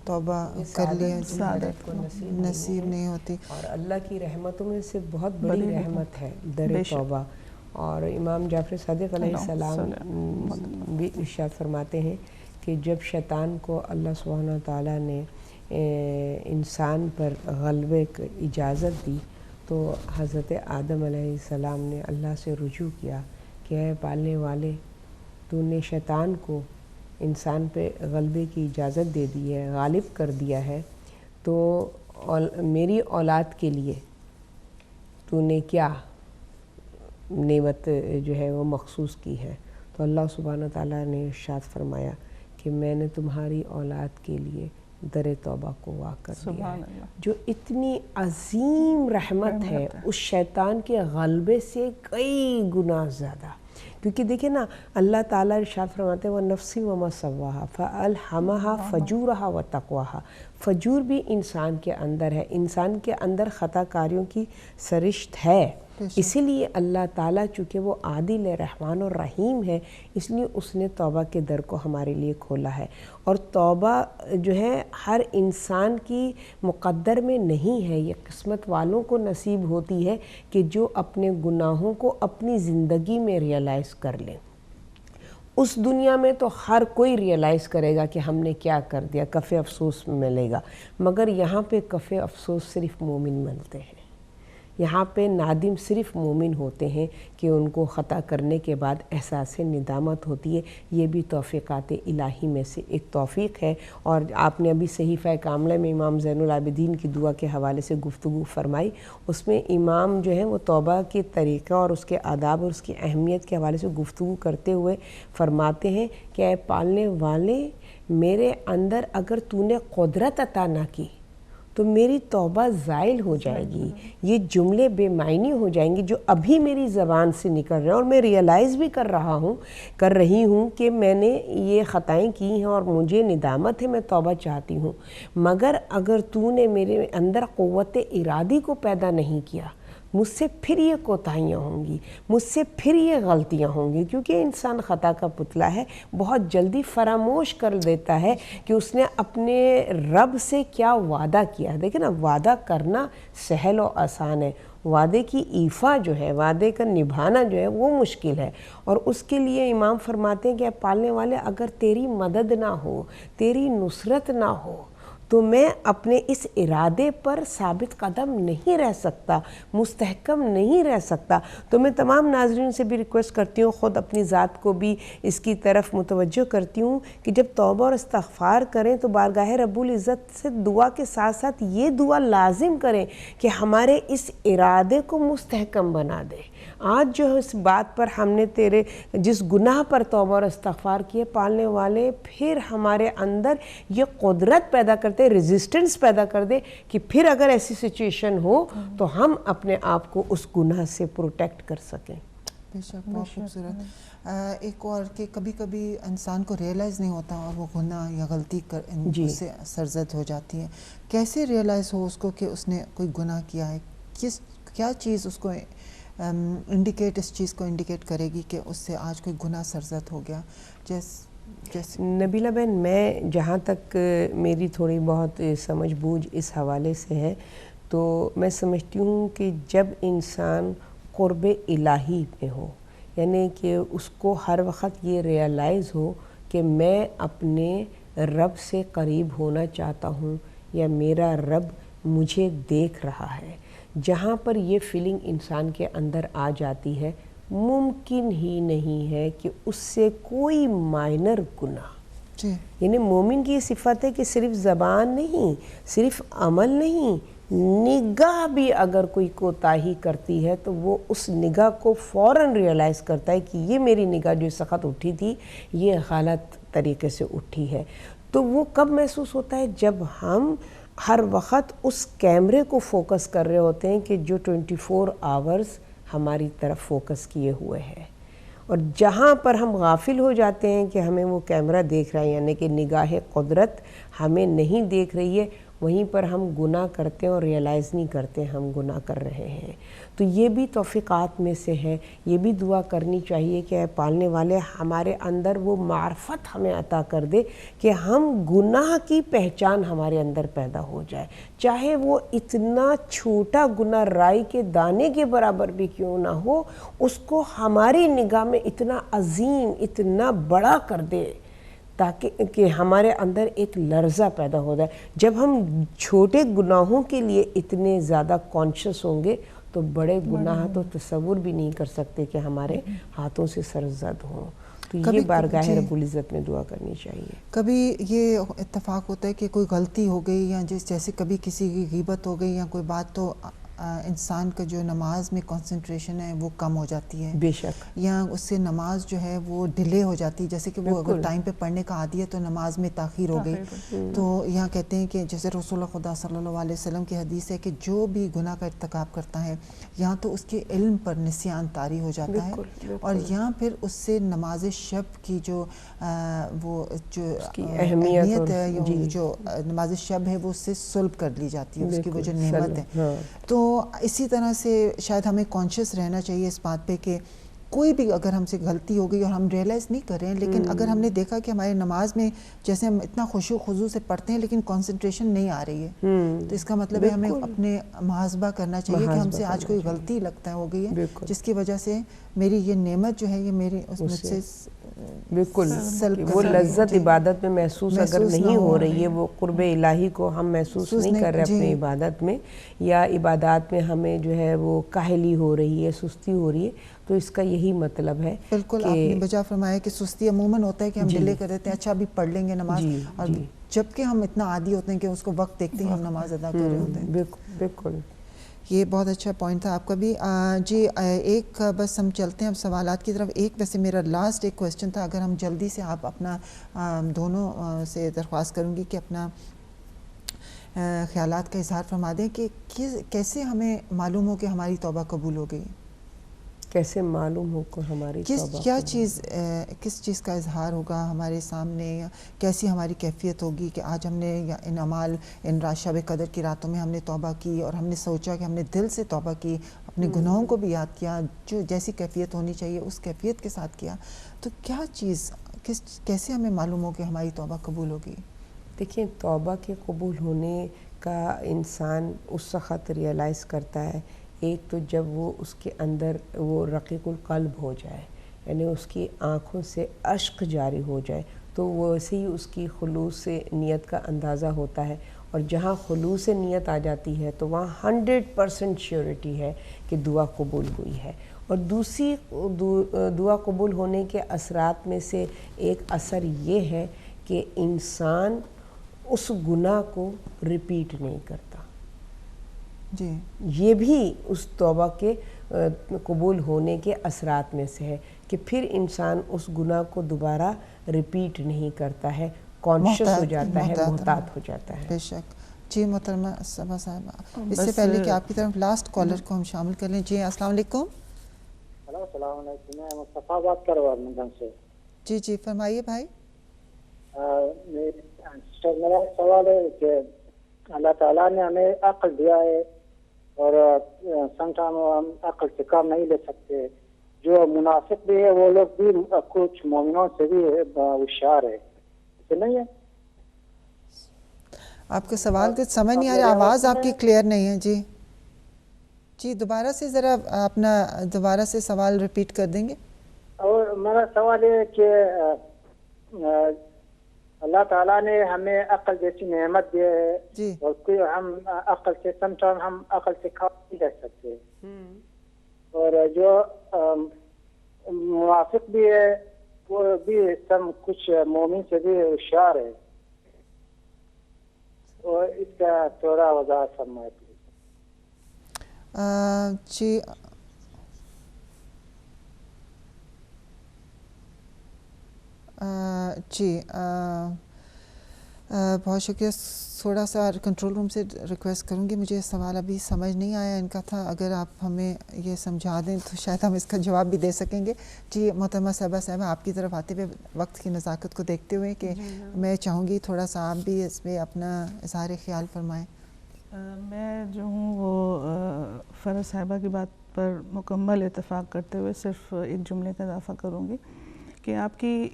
توبہ کر لیا، سعادت کو نصیب نہیں ہوتی،
اور اللہ کی رحمتوں میں سے بہت بڑی رحمت ہے در توبہ۔ اور امام جعفر صادق علیہ السلام بھی ارشاد فرماتے ہیں کہ جب شیطان کو اللہ سبحانہ تعالیٰ نے انسان پر غلبے کی اجازت دی تو حضرت آدم علیہ السلام نے اللہ سے رجوع کیا کہ اے پالنے والے، تو نے شیطان کو انسان پہ غلبے کی اجازت دے دی ہے، غالب کر دیا ہے، تو میری اولاد کے لیے تو نے کیا نعمت جو ہے وہ مخصوص کی ہے. تو اللہ سبحانہ تعالیٰ نے ارشاد فرمایا کہ میں نے تمہاری اولاد کے لیے در توبہ کو وا کر دیا ہے, جو اتنی عظیم رحمت ہے اس شیطان کے غلبے سے کئی گنا زیادہ. کیونکہ دیکھیں نا, اللہ تعالیٰ ارشاد فرماتے ہیں وَنَفْسٍ وَمَا سَوَّاهَا فَأَلْهَمَهَا فَجُورَهَا وَتَقْوَاهَا. فجور بھی انسان کے اندر ہے, انسان کے اندر خطا کاریوں کی سرشت ہے. اسی لیے اللہ تعالیٰ چونکہ وہ عادل رحمان اور رحیم ہے, اس لیے اس نے توبہ کے در کو ہمارے لیے کھولا ہے. اور توبہ جو ہے ہر انسان کی مقدر میں نہیں ہے, یہ قسمت والوں کو نصیب ہوتی ہے کہ جو اپنے گناہوں کو اپنی زندگی میں ریئلائز کر لیں. اس دنیا میں تو ہر کوئی ریئلائز کرے گا کہ ہم نے کیا کر دیا, کف افسوس ملے گا, مگر یہاں پہ کف افسوس صرف مومن ملتے ہیں. یہاں پہ نادم صرف مومن ہوتے ہیں کہ ان کو خطا کرنے کے بعد احساس ندامت ہوتی ہے. یہ بھی توفیقات الہی میں سے ایک توفیق ہے. اور آپ نے ابھی صحیفہ کاملہ میں امام زین العابدین کی دعا کے حوالے سے گفتگو فرمائی, اس میں امام جو ہے وہ توبہ کے طریقہ اور اس کے آداب اور اس کی اہمیت کے حوالے سے گفتگو کرتے ہوئے فرماتے ہیں کہ اے پالنے والے, میرے اندر اگر تو نے قدرت عطا نہ کی تو میری توبہ زائل ہو جائے گی. یہ جملے بے معنی ہو جائیں گے جو ابھی میری زبان سے نکل رہے ہیں, اور میں ریئلائز بھی کر رہی ہوں کہ میں نے یہ خطائیں کی ہیں اور مجھے ندامت ہے, میں توبہ چاہتی ہوں. مگر اگر تو نے میرے اندر قوت ارادی کو پیدا نہیں کیا, مجھ سے پھر یہ کوتاہیاں ہوں گی, مجھ سے پھر یہ غلطیاں ہوں گی. کیونکہ انسان خطا کا پتلا ہے, بہت جلدی فراموش کر دیتا ہے کہ اس نے اپنے رب سے کیا وعدہ کیا. دیکھیں نا, وعدہ کرنا سہل و آسان ہے, وعدے کی ایفا جو ہے, وعدے کا نبھانا جو ہے وہ مشکل ہے. اور اس کے لیے امام فرماتے ہیں کہ پالنے والے, اگر تیری مدد نہ ہو, تیری نصرت نہ ہو, تو میں اپنے اس ارادے پر ثابت قدم نہیں رہ سکتا, مستحکم نہیں رہ سکتا. تو میں تمام ناظرین سے بھی ریکویسٹ کرتی ہوں, خود اپنی ذات کو بھی اس کی طرف متوجہ کرتی ہوں کہ جب توبہ اور استغفار کریں تو بارگاہ رب العزت سے دعا کے ساتھ ساتھ یہ دعا لازم کریں کہ ہمارے اس ارادے کو مستحکم بنا دے. آج جو اس بات پر ہم نے تیرے جس گناہ پر توبہ اور استغفار کیے, پالنے والے پھر ہمارے اندر یہ قدرت پیدا کرتے, ریزسٹنس پیدا کر دے کہ پھر اگر ایسی سچویشن ہو تو ہم اپنے آپ کو اس گناہ سے پروٹیکٹ کر سکیں.
بے شک, بہت خوبصورت. ایک اور کہ کبھی کبھی انسان کو ریئلائز نہیں ہوتا اور وہ گناہ یا غلطی اس سے سرزد ہو جاتی ہے. کیسے ریئلائز ہو اس کو کہ اس نے کوئی گناہ کیا ہے, کیا چیز اس کو اس چیز کو انڈیکیٹ کرے گی کہ اس سے آج کوئی گناہ سرزد ہو گیا؟ جیسے
نبیلہ بہن, میں جہاں تک میری تھوڑی بہت سمجھ بوجھ اس حوالے سے ہے, تو میں سمجھتی ہوں کہ جب انسان قرب الہی میں ہو, یعنی کہ اس کو ہر وقت یہ ریئلائز ہو کہ میں اپنے رب سے قریب ہونا چاہتا ہوں یا میرا رب مجھے دیکھ رہا ہے, جہاں پر یہ فیلنگ انسان کے اندر آ جاتی ہے, ممکن ہی نہیں ہے کہ اس سے کوئی مائنر گناہ. یعنی مومن کی یہ صفت ہے کہ صرف زبان نہیں, صرف عمل نہیں, نگاہ بھی اگر کوئی کوتاہی کرتی ہے تو وہ اس نگاہ کو فوراً ریئلائز کرتا ہے کہ یہ میری نگاہ جو اس وقت اٹھی تھی یہ غلط طریقے سے اٹھی ہے. تو وہ کب محسوس ہوتا ہے؟ جب ہم ہر وقت اس کیمرے کو فوکس کر رہے ہوتے ہیں کہ جو 24 آورز ہماری طرف فوکس کیے ہوئے ہے, اور جہاں پر ہم غافل ہو جاتے ہیں کہ ہمیں وہ کیمرہ دیکھ رہا ہے, یعنی کہ نگاہ قدرت ہمیں نہیں دیکھ رہی ہے, وہیں پر ہم گناہ کرتے ہیں اور ریئلائز نہیں کرتے ہم گناہ کر رہے ہیں. تو یہ بھی توفیقات میں سے ہے. یہ بھی دعا کرنی چاہیے کہ اے پالنے والے, ہمارے اندر وہ معرفت ہمیں عطا کر دے کہ ہم گناہ کی پہچان ہمارے اندر پیدا ہو جائے, چاہے وہ اتنا چھوٹا گناہ رائی کے دانے کے برابر بھی کیوں نہ ہو, اس کو ہماری نگاہ میں اتنا عظیم, اتنا بڑا کر دے تاکہ کہ ہمارے اندر ایک لرزہ پیدا ہو جائے. جب ہم چھوٹے گناہوں کے لیے اتنے زیادہ کانشیس ہوں گے تو بڑے گناہ تو تصور بھی نہیں کر سکتے کہ ہمارے ہاتھوں سے سرزد ہوں. تو یہ بارگاہ رب العزت میں دعا کرنی چاہیے.
کبھی یہ اتفاق ہوتا ہے کہ کوئی غلطی ہو گئی, یا جیسے کبھی کسی کی غیبت ہو گئی یا کوئی بات, تو انسان کا جو نماز میں کنسنٹریشن ہے وہ کم ہو جاتی ہے.
بے شک.
یا اس سے نماز جو ہے وہ ڈیلے ہو جاتی ہے, جیسے کہ وہ اگر ٹائم پہ پڑھنے کا عادی ہے تو نماز میں تاخیر ہو گئی. تو یہاں کہتے ہیں کہ جیسے رسول اللہ خدا صلی اللہ علیہ وسلم کی حدیث ہے کہ جو بھی گناہ کا ارتکاب کرتا ہے یہاں تو اس کے علم پر نسیان طاری ہو جاتا ہے, اور یہاں پھر اس سے نماز شب کی جو وہ جو اہمیت ہے, جو نماز شب ہے وہ اس سے سلب کر لی جاتی ہے, اس کی وہ جو نعمت ہے. تو اسی طرح سے شاید ہمیں کانشیس رہنا چاہیے اس بات پہ کہ کوئی بھی اگر ہم سے غلطی ہو گئی اور ہم ریئلائز نہیں کر رہے ہیں, لیکن اگر ہم نے دیکھا کہ ہماری نماز میں جیسے ہم اتنا خشوع و خضوع سے پڑھتے ہیں لیکن کنسنٹریشن نہیں آ رہی ہے, تو اس کا مطلب ہے ہمیں اپنے محاسبہ کرنا چاہیے کہ ہم سے آج کوئی غلطی لگتا ہے ہو گئی ہے جس کی وجہ سے میری یہ نعمت جو ہے یہ میری اس مجھ سے
بالکل وہ لذت عبادت میں محسوس اگر نہیں ہو رہی ہے, وہ قرب الہی کو ہم محسوس نہیں کر رہے اپنی عبادت میں, یا عبادات میں ہمیں جو ہے وہ کاہلی ہو رہی ہے, سستی ہو رہی ہے, تو اس کا یہی مطلب ہے.
بالکل آپ نے بجا فرمایا کہ سستی عموماً ہوتا ہے کہ ہم ڈیلے کر دیتے ہیں, اچھا ابھی پڑھ لیں گے نماز, اور جبکہ ہم اتنا عادی ہوتے ہیں کہ اس کو وقت دیکھتے ہیں ہم نماز ادا کر رہے ہوتے ہیں.
بالکل
یہ بہت اچھا پوائنٹ تھا آپ کا بھی. جی ایک بس ہم چلتے ہیں اب سوالات کی طرف. ایک ویسے میرا لاسٹ ایک کویسچن تھا, اگر ہم جلدی سے آپ اپنا دونوں سے درخواست کروں گی کہ اپنا خیالات کا اظہار فرما دیں کہ کیسے ہمیں معلوم ہو کہ ہماری توبہ قبول ہو گئی,
کیسے معلوم ہو کہ ہماری توبہ
کیا چیز کس چیز کا اظہار ہوگا ہمارے سامنے, کیسی ہماری کیفیت ہوگی کہ آج ہم نے ان اعمال ان شب قدر کی راتوں میں ہم نے توبہ کی اور ہم نے سوچا کہ ہم نے دل سے توبہ کی, اپنے گناہوں کو بھی یاد کیا, جو جیسی کیفیت ہونی چاہیے اس کیفیت کے ساتھ کیا, تو کیا چیز کیسے ہمیں معلوم ہو کہ ہماری توبہ قبول ہوگی؟
دیکھیں, توبہ کے قبول ہونے کا انسان اس وقت ریئلائز کرتا ہے, ایک تو جب وہ اس کے اندر وہ رقیق القلب ہو جائے, یعنی اس کی آنکھوں سے اشک جاری ہو جائے, تو ویسے ہی اس کی خلوص سے نیت کا اندازہ ہوتا ہے, اور جہاں خلوص سے نیت آ جاتی ہے تو وہاں 100% شیورٹی ہے کہ دعا قبول ہوئی ہے. اور دوسری دعا قبول ہونے کے اثرات میں سے ایک اثر یہ ہے کہ انسان اس گناہ کو ریپیٹ نہیں کرتا.
جی
یہ بھی اس توبہ کے قبول ہونے کے اثرات میں سے ہے کہ پھر انسان اس گناہ کو دوبارہ ریپیٹ نہیں کرتا ہے, کانشیس ہو جاتا ہے, محتاط ہو جاتا ہے.
بے شک. جی محترمہ صبا صاحبہ, اس سے پہلے کہ آپ کی طرف لاسٹ کالر کو ہم شامل کر لیں. جی السلام علیکم.
السلام علیکم, میں مصطفیٰ بات کر رہا ہوں سے.
جی جی فرمائیے بھائی.
میرا سوال ہے کہ اللہ تعالیٰ نے ہمیں عقل دیا ہے اور سم ٹائم ہم عقل سے کام نہیں لے سکتے. جو منافق بھی ہے وہ لوگ بھی کچھ مومنوں سے بھی ہوشیار ہے, ایسے نہیں ہے؟
آپ کا سوال کچھ سمجھ نہیں آ رہا, آواز آپ کی کلیئر نہیں ہے. جی جی دوبارہ سے ذرا اپنا دوبارہ سے سوال ریپیٹ کر دیں گے.
اور میرا سوال ہے کہ اللہ تعالیٰ نے ہمیں عقل جیسی نعمت دی ہے
جی,
اور کوئی ہم عقل سے سم ٹائم ہم عقل سے کام نہیں کر سکتے, اور جو موافق بھی ہے وہ بھی سم کچھ مومن سے بھی ہوشیار ہے, اور اس کا تھوڑا وضاحت فرمائے پلیز.
جی جی بہت شکریہ. تھوڑا سا کنٹرول روم سے ریکویسٹ کروں گی, مجھے سوال ابھی سمجھ نہیں آیا ان کا تھا, اگر آپ ہمیں یہ سمجھا دیں تو شاید ہم اس کا جواب بھی دے سکیں گے. جی محترمہ صاحبہ آپ کی طرف آتے ہوئے وقت کی نزاکت کو دیکھتے ہوئے کہ میں چاہوں گی تھوڑا سا آپ بھی اس میں اپنا اظہار خیال فرمائیں.
میں جو ہوں وہ فرح صاحبہ کی بات پر مکمل اتفاق کرتے ہوئے صرف ایک جملے کا اضافہ کروں گی کہ آپ کی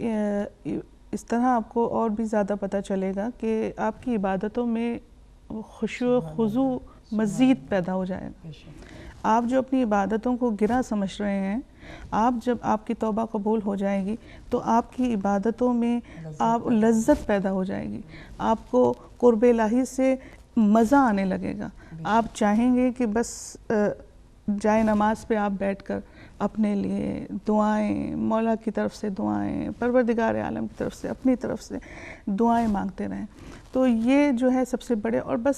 اس طرح آپ کو اور بھی زیادہ پتہ چلے گا کہ آپ کی عبادتوں میں خشوع و خضوع مزید پیدا ہو جائے گا. آپ جو اپنی عبادتوں کو گرہ سمجھ رہے ہیں, آپ جب آپ کی توبہ قبول ہو جائے گی تو آپ کی عبادتوں میں آپ لذت پیدا ہو جائے گی, آپ کو قرب الہی سے مزہ آنے لگے گا. آپ چاہیں گے کہ بس جائے نماز پہ آپ بیٹھ کر اپنے لیے دعائیں, مولا کی طرف سے دعائیں, پروردگار عالم کی طرف سے, اپنی طرف سے دعائیں مانگتے رہیں. تو یہ جو ہے سب سے بڑے, اور بس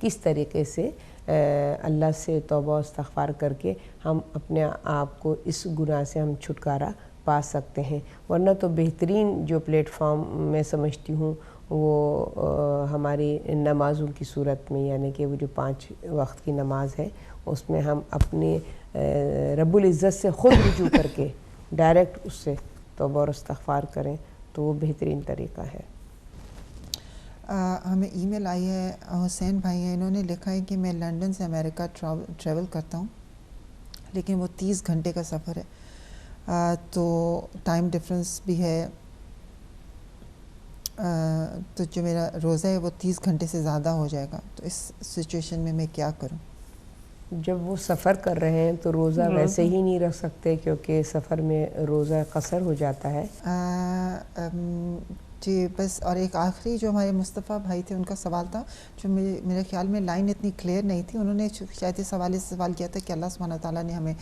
کس طریقے سے اللہ سے توبہ و استغفار کر کے ہم اپنے آپ کو اس گناہ سے ہم چھٹکارا پا سکتے ہیں. ورنہ تو بہترین جو پلیٹ فارم میں سمجھتی ہوں وہ ہماری نمازوں کی صورت میں، یعنی کہ وہ جو 5 وقت کی نماز ہے اس میں ہم اپنے رب العزت سے خود رجوع کر کے ڈائریکٹ اس سے توبہ اور استغفار کریں تو وہ بہترین طریقہ ہے.
ہمیں ای میل آئی ہے، حسین بھائی ہیں، انہوں نے لکھا ہے کہ میں لنڈن سے امریکہ ٹریول کرتا ہوں، لیکن وہ 30 گھنٹے کا سفر ہے، تو ٹائم ڈفرینس بھی ہے، تو جو میرا روزہ ہے وہ 30 گھنٹے سے زیادہ ہو جائے گا. تو اس سچویشن میں کیا کروں؟
جب وہ سفر کر رہے ہیں تو روزہ ویسے ہی نہیں رکھ سکتے، کیونکہ سفر میں روزہ قصر ہو جاتا ہے.
جی بس، اور ایک آخری جو ہمارے مصطفیٰ بھائی تھے ان کا سوال تھا، جو میرے خیال میں لائن اتنی کلیئر نہیں تھی. انہوں نے شاید اس حوالے سے سوال کیا تھا کہ اللہ سبحانہ تعالیٰ نے ہمیں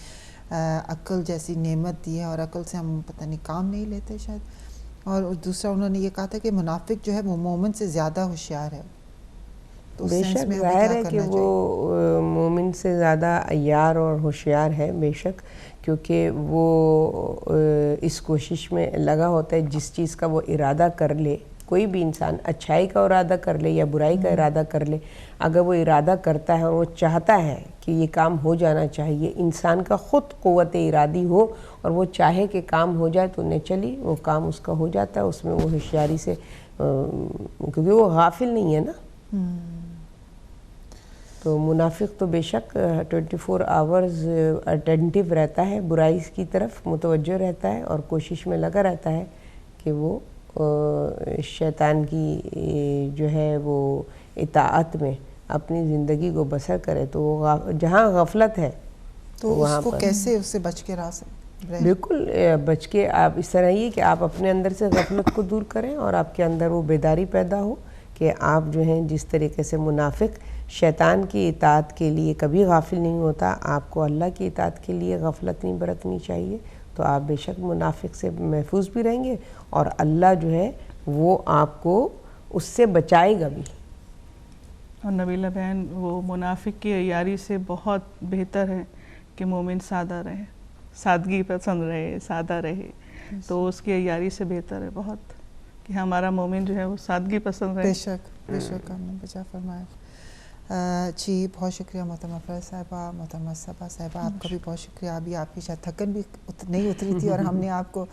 عقل جیسی نعمت دی ہے اور عقل سے ہم پتہ نہیں کام نہیں لیتے شاید. اور دوسرا انہوں نے یہ کہا تھا کہ منافق جو ہے وہ مومن سے زیادہ ہوشیار ہے.
بے شک ظاہر ہے کہ وہ مومن سے زیادہ عیار اور ہوشیار ہے، بے شک، کیونکہ وہ اس کوشش میں لگا ہوتا ہے جس چیز کا وہ ارادہ کر لے. کوئی بھی انسان اچھائی کا ارادہ کر لے یا برائی کا ارادہ کر لے، اگر وہ ارادہ کرتا ہے اور وہ چاہتا ہے کہ یہ کام ہو جانا چاہیے، انسان کا خود قوت ارادی ہو اور وہ چاہے کہ کام ہو جائے تو نیچرلی وہ کام اس کا ہو جاتا ہے. اس میں وہ ہوشیاری سے، کیونکہ وہ غافل نہیں ہے نا. تو منافق تو بے شک 24 آورز اٹینٹیو رہتا ہے، برائی کی طرف متوجہ رہتا ہے اور کوشش میں لگا رہتا ہے کہ وہ شیطان کی جو ہے وہ اطاعت میں اپنی زندگی کو بسر کرے. تو وہ جہاں غفلت ہے
تو اس کو کیسے اس سے بچ کے رہ سکتے؟
بالکل بچ کے آپ اس طرح ہی کہ آپ اپنے اندر سے غفلت کو دور کریں اور آپ کے اندر وہ بیداری پیدا ہو کہ آپ جو ہیں جس طریقے سے منافق شیطان کی اطاعت کے لیے کبھی غافل نہیں ہوتا، آپ کو اللہ کی اطاعت کے لیے غفلت نہیں برتنی چاہیے. تو آپ بے شک منافق سے محفوظ بھی رہیں گے اور اللہ جو ہے وہ آپ کو اس سے بچائے گا بھی.
اور نبیلہ بہن، وہ منافق کی عیاری سے بہت بہتر ہے کہ مومن سادہ رہے، سادگی پسند رہے، سادہ رہے. تو اس کی عیاری سے بہتر ہے بہت کہ ہمارا مومن جو ہے وہ سادگی پسند رہے.
بے شک بے شک، آپ نے بجا فرمایا. جی بہت شکریہ محترمہ فیض صاحبہ، محترمہ صبا صاحبہ، آپ کا بھی بہت شکریہ. ابھی آپ کی شاید تھکن بھی نہیں اتری تھی اور ہم نے آپ کو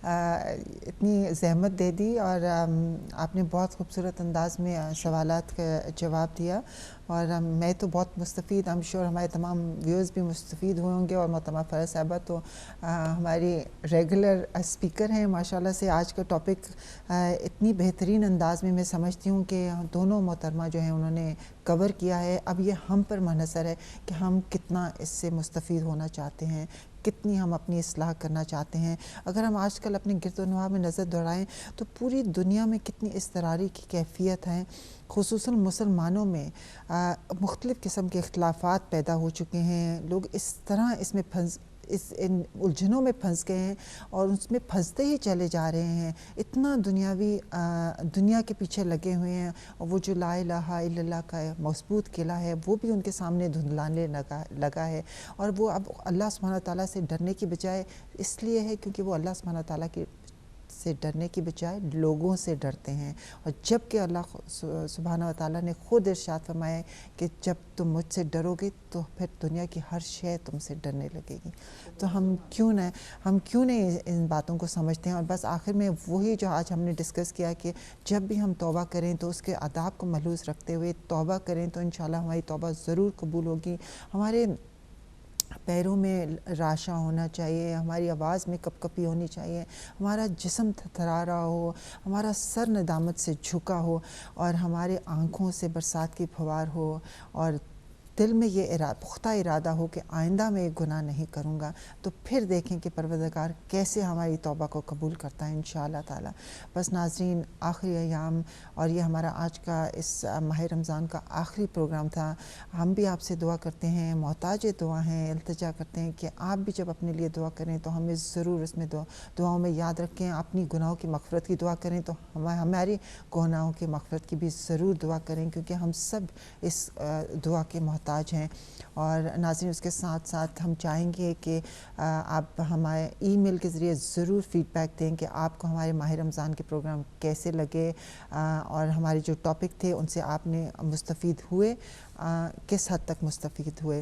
اتنی زحمت دے دی اور آپ نے بہت خوبصورت انداز میں سوالات کا جواب دیا اور میں تو بہت مستفید، I'm sure ہمارے تمام ویورز بھی مستفید ہوئے ہوں گے. اور محترمہ فیض صاحبہ تو ہماری ریگولر اسپیکر ہیں ماشاءاللہ سے. آج کا ٹاپک اتنی بہترین انداز میں سمجھتی ہوں کہ دونوں محترمہ جو ہیں انہوں نے کور کیا ہے. اب یہ ہم پر منحصر ہے کہ ہم کتنا اس سے مستفید ہونا چاہتے ہیں، کتنی ہم اپنی اصلاح کرنا چاہتے ہیں. اگر ہم آج کل اپنے گرد و نواح میں نظر دوڑائیں تو پوری دنیا میں کتنی اضطراری کی کیفیت ہیں، خصوصاً مسلمانوں میں مختلف قسم کے اختلافات پیدا ہو چکے ہیں. لوگ اس طرح اس میں ان الجھنوں میں پھنس گئے ہیں اور اس میں پھنستے ہی چلے جا رہے ہیں. اتنا دنیا کے پیچھے لگے ہوئے ہیں اور وہ جو لا الہ الا اللہ کا مضبوط قلعہ ہے وہ بھی ان کے سامنے دھندلانے لگا ہے. اور وہ اب اللہ سبحانہ تعالیٰ سے ڈرنے کی بجائے اس لیے ہے کیونکہ وہ اللہ سبحانہ تعالیٰ سے ڈرنے کی بجائے لوگوں سے ڈرتے ہیں. اور جب کہ اللہ سبحانہ تعالیٰ نے خود ارشاد فرمایا ہے کہ جب تم مجھ سے ڈرو گے تو پھر دنیا کی ہر شے تم سے ڈرنے لگے گی. تو ہم کیوں نہیں ان باتوں کو سمجھتے ہیں. اور بس آخر میں وہی جو آج ہم نے ڈسکس کیا کہ جب بھی ہم توبہ کریں تو اس کے آداب کو ملحوظ رکھتے ہوئے توبہ کریں تو انشاءاللہ ہماری توبہ ضرور قبول ہوگی. ہمارے پیروں میں راشا ہونا چاہیے، ہماری آواز میں کپ کپی ہونی چاہیے، ہمارا جسم تھرتھرا رہا ہو، ہمارا سر ندامت سے جھکا ہو اور ہمارے آنکھوں سے برسات کی پھوار ہو اور دل میں یہ پختہ ارادہ ہو کہ آئندہ میں یہ گناہ نہیں کروں گا، تو پھر دیکھیں کہ پروردگار کیسے ہماری توبہ کو قبول کرتا ہے انشاءاللہ تعالی۔ بس ناظرین، آخری ایام اور یہ ہمارا آج کا اس ماہ رمضان کا آخری پروگرام تھا۔ ہم بھی آپ سے دعا کرتے ہیں، محتاج دعا ہیں، التجا کرتے ہیں کہ آپ بھی جب اپنے لیے دعا کریں تو ہمیں ضرور اس میں دعاؤں میں یاد رکھیں، اپنی گناہوں کی مغفرت کی دعا کریں تو ہماری گناہوں کی مغفرت کی بھی ضرور دعا کریں، کیونکہ ہم سب اس دعا کے محتاج ہیں۔ اور ناظرین، اس کے ساتھ ساتھ ہم چاہیں گے کہ آپ ہمارے ای میل کے ذریعے ضرور فیڈ بیک دیں کہ آپ کو ہمارے ماہ رمضان کے پروگرام کیسے لگے، اور ہمارے جو ٹاپک تھے ان سے آپ نے مستفید ہوئے، کس حد تک مستفید ہوئے،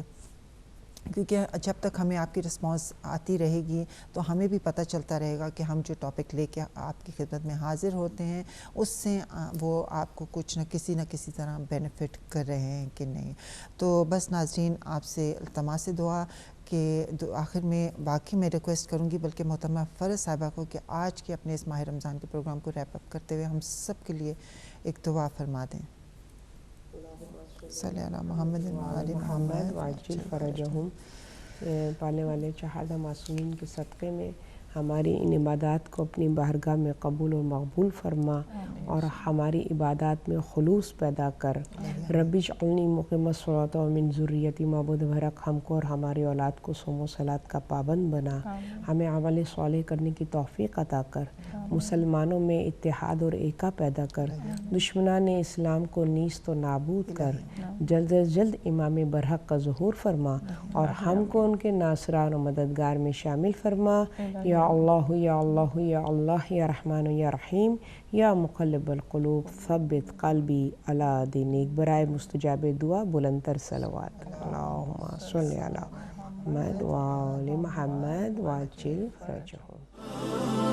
کیونکہ جب تک ہمیں آپ کی رسپانس آتی رہے گی تو ہمیں بھی پتہ چلتا رہے گا کہ ہم جو ٹاپک لے کے آپ کی خدمت میں حاضر ہوتے ہیں اس سے وہ آپ کو کچھ نہ کسی طرح بینیفٹ کر رہے ہیں کہ نہیں۔ تو بس ناظرین، آپ سے التماس دعا کہ آخر میں باقی میں ریکویسٹ کروں گی، بلکہ محترمہ فرض صاحبہ کو، کہ آج کے اپنے اس ماہ رمضان کے پروگرام کو ریپ اپ کرتے ہوئے ہم سب کے لیے ایک دعا فرما دیں۔ صلی اللہ محمد وعلی محمد
وعجل فرجہم۔ پالنے والے چہادہ معصومین کے صدقے میں ہماری ان عبادات کو اپنی بارگاہ میں قبول و مقبول فرما، اور ہماری عبادات میں خلوص پیدا کر۔ رب اجعلنی مقیم الصلاۃ ومن ذریتی، معبود برحق ہم کو اور ہماری اولاد کو صوم و صلاۃ کا پابند بنا، ہمیں عمل صالح کرنے کی توفیق عطا کر، مسلمانوں میں اتحاد اور ایکا پیدا کر، دشمنان اسلام کو نیست و نابود کر، جلد از جلد امام برحق کا ظہور فرما، اور ہم کو ان کے ناصران و مددگار میں شامل فرما۔ یا اللہ یا اللہ یا اللہ یا رحمان یا رحیم یا مقلب القلوب ثبت قلبی علی دینک۔ برائے مستجاب دعا بلند تر صلوات، اللہم صلی علی محمد و آل محمد وعجل فرجہم۔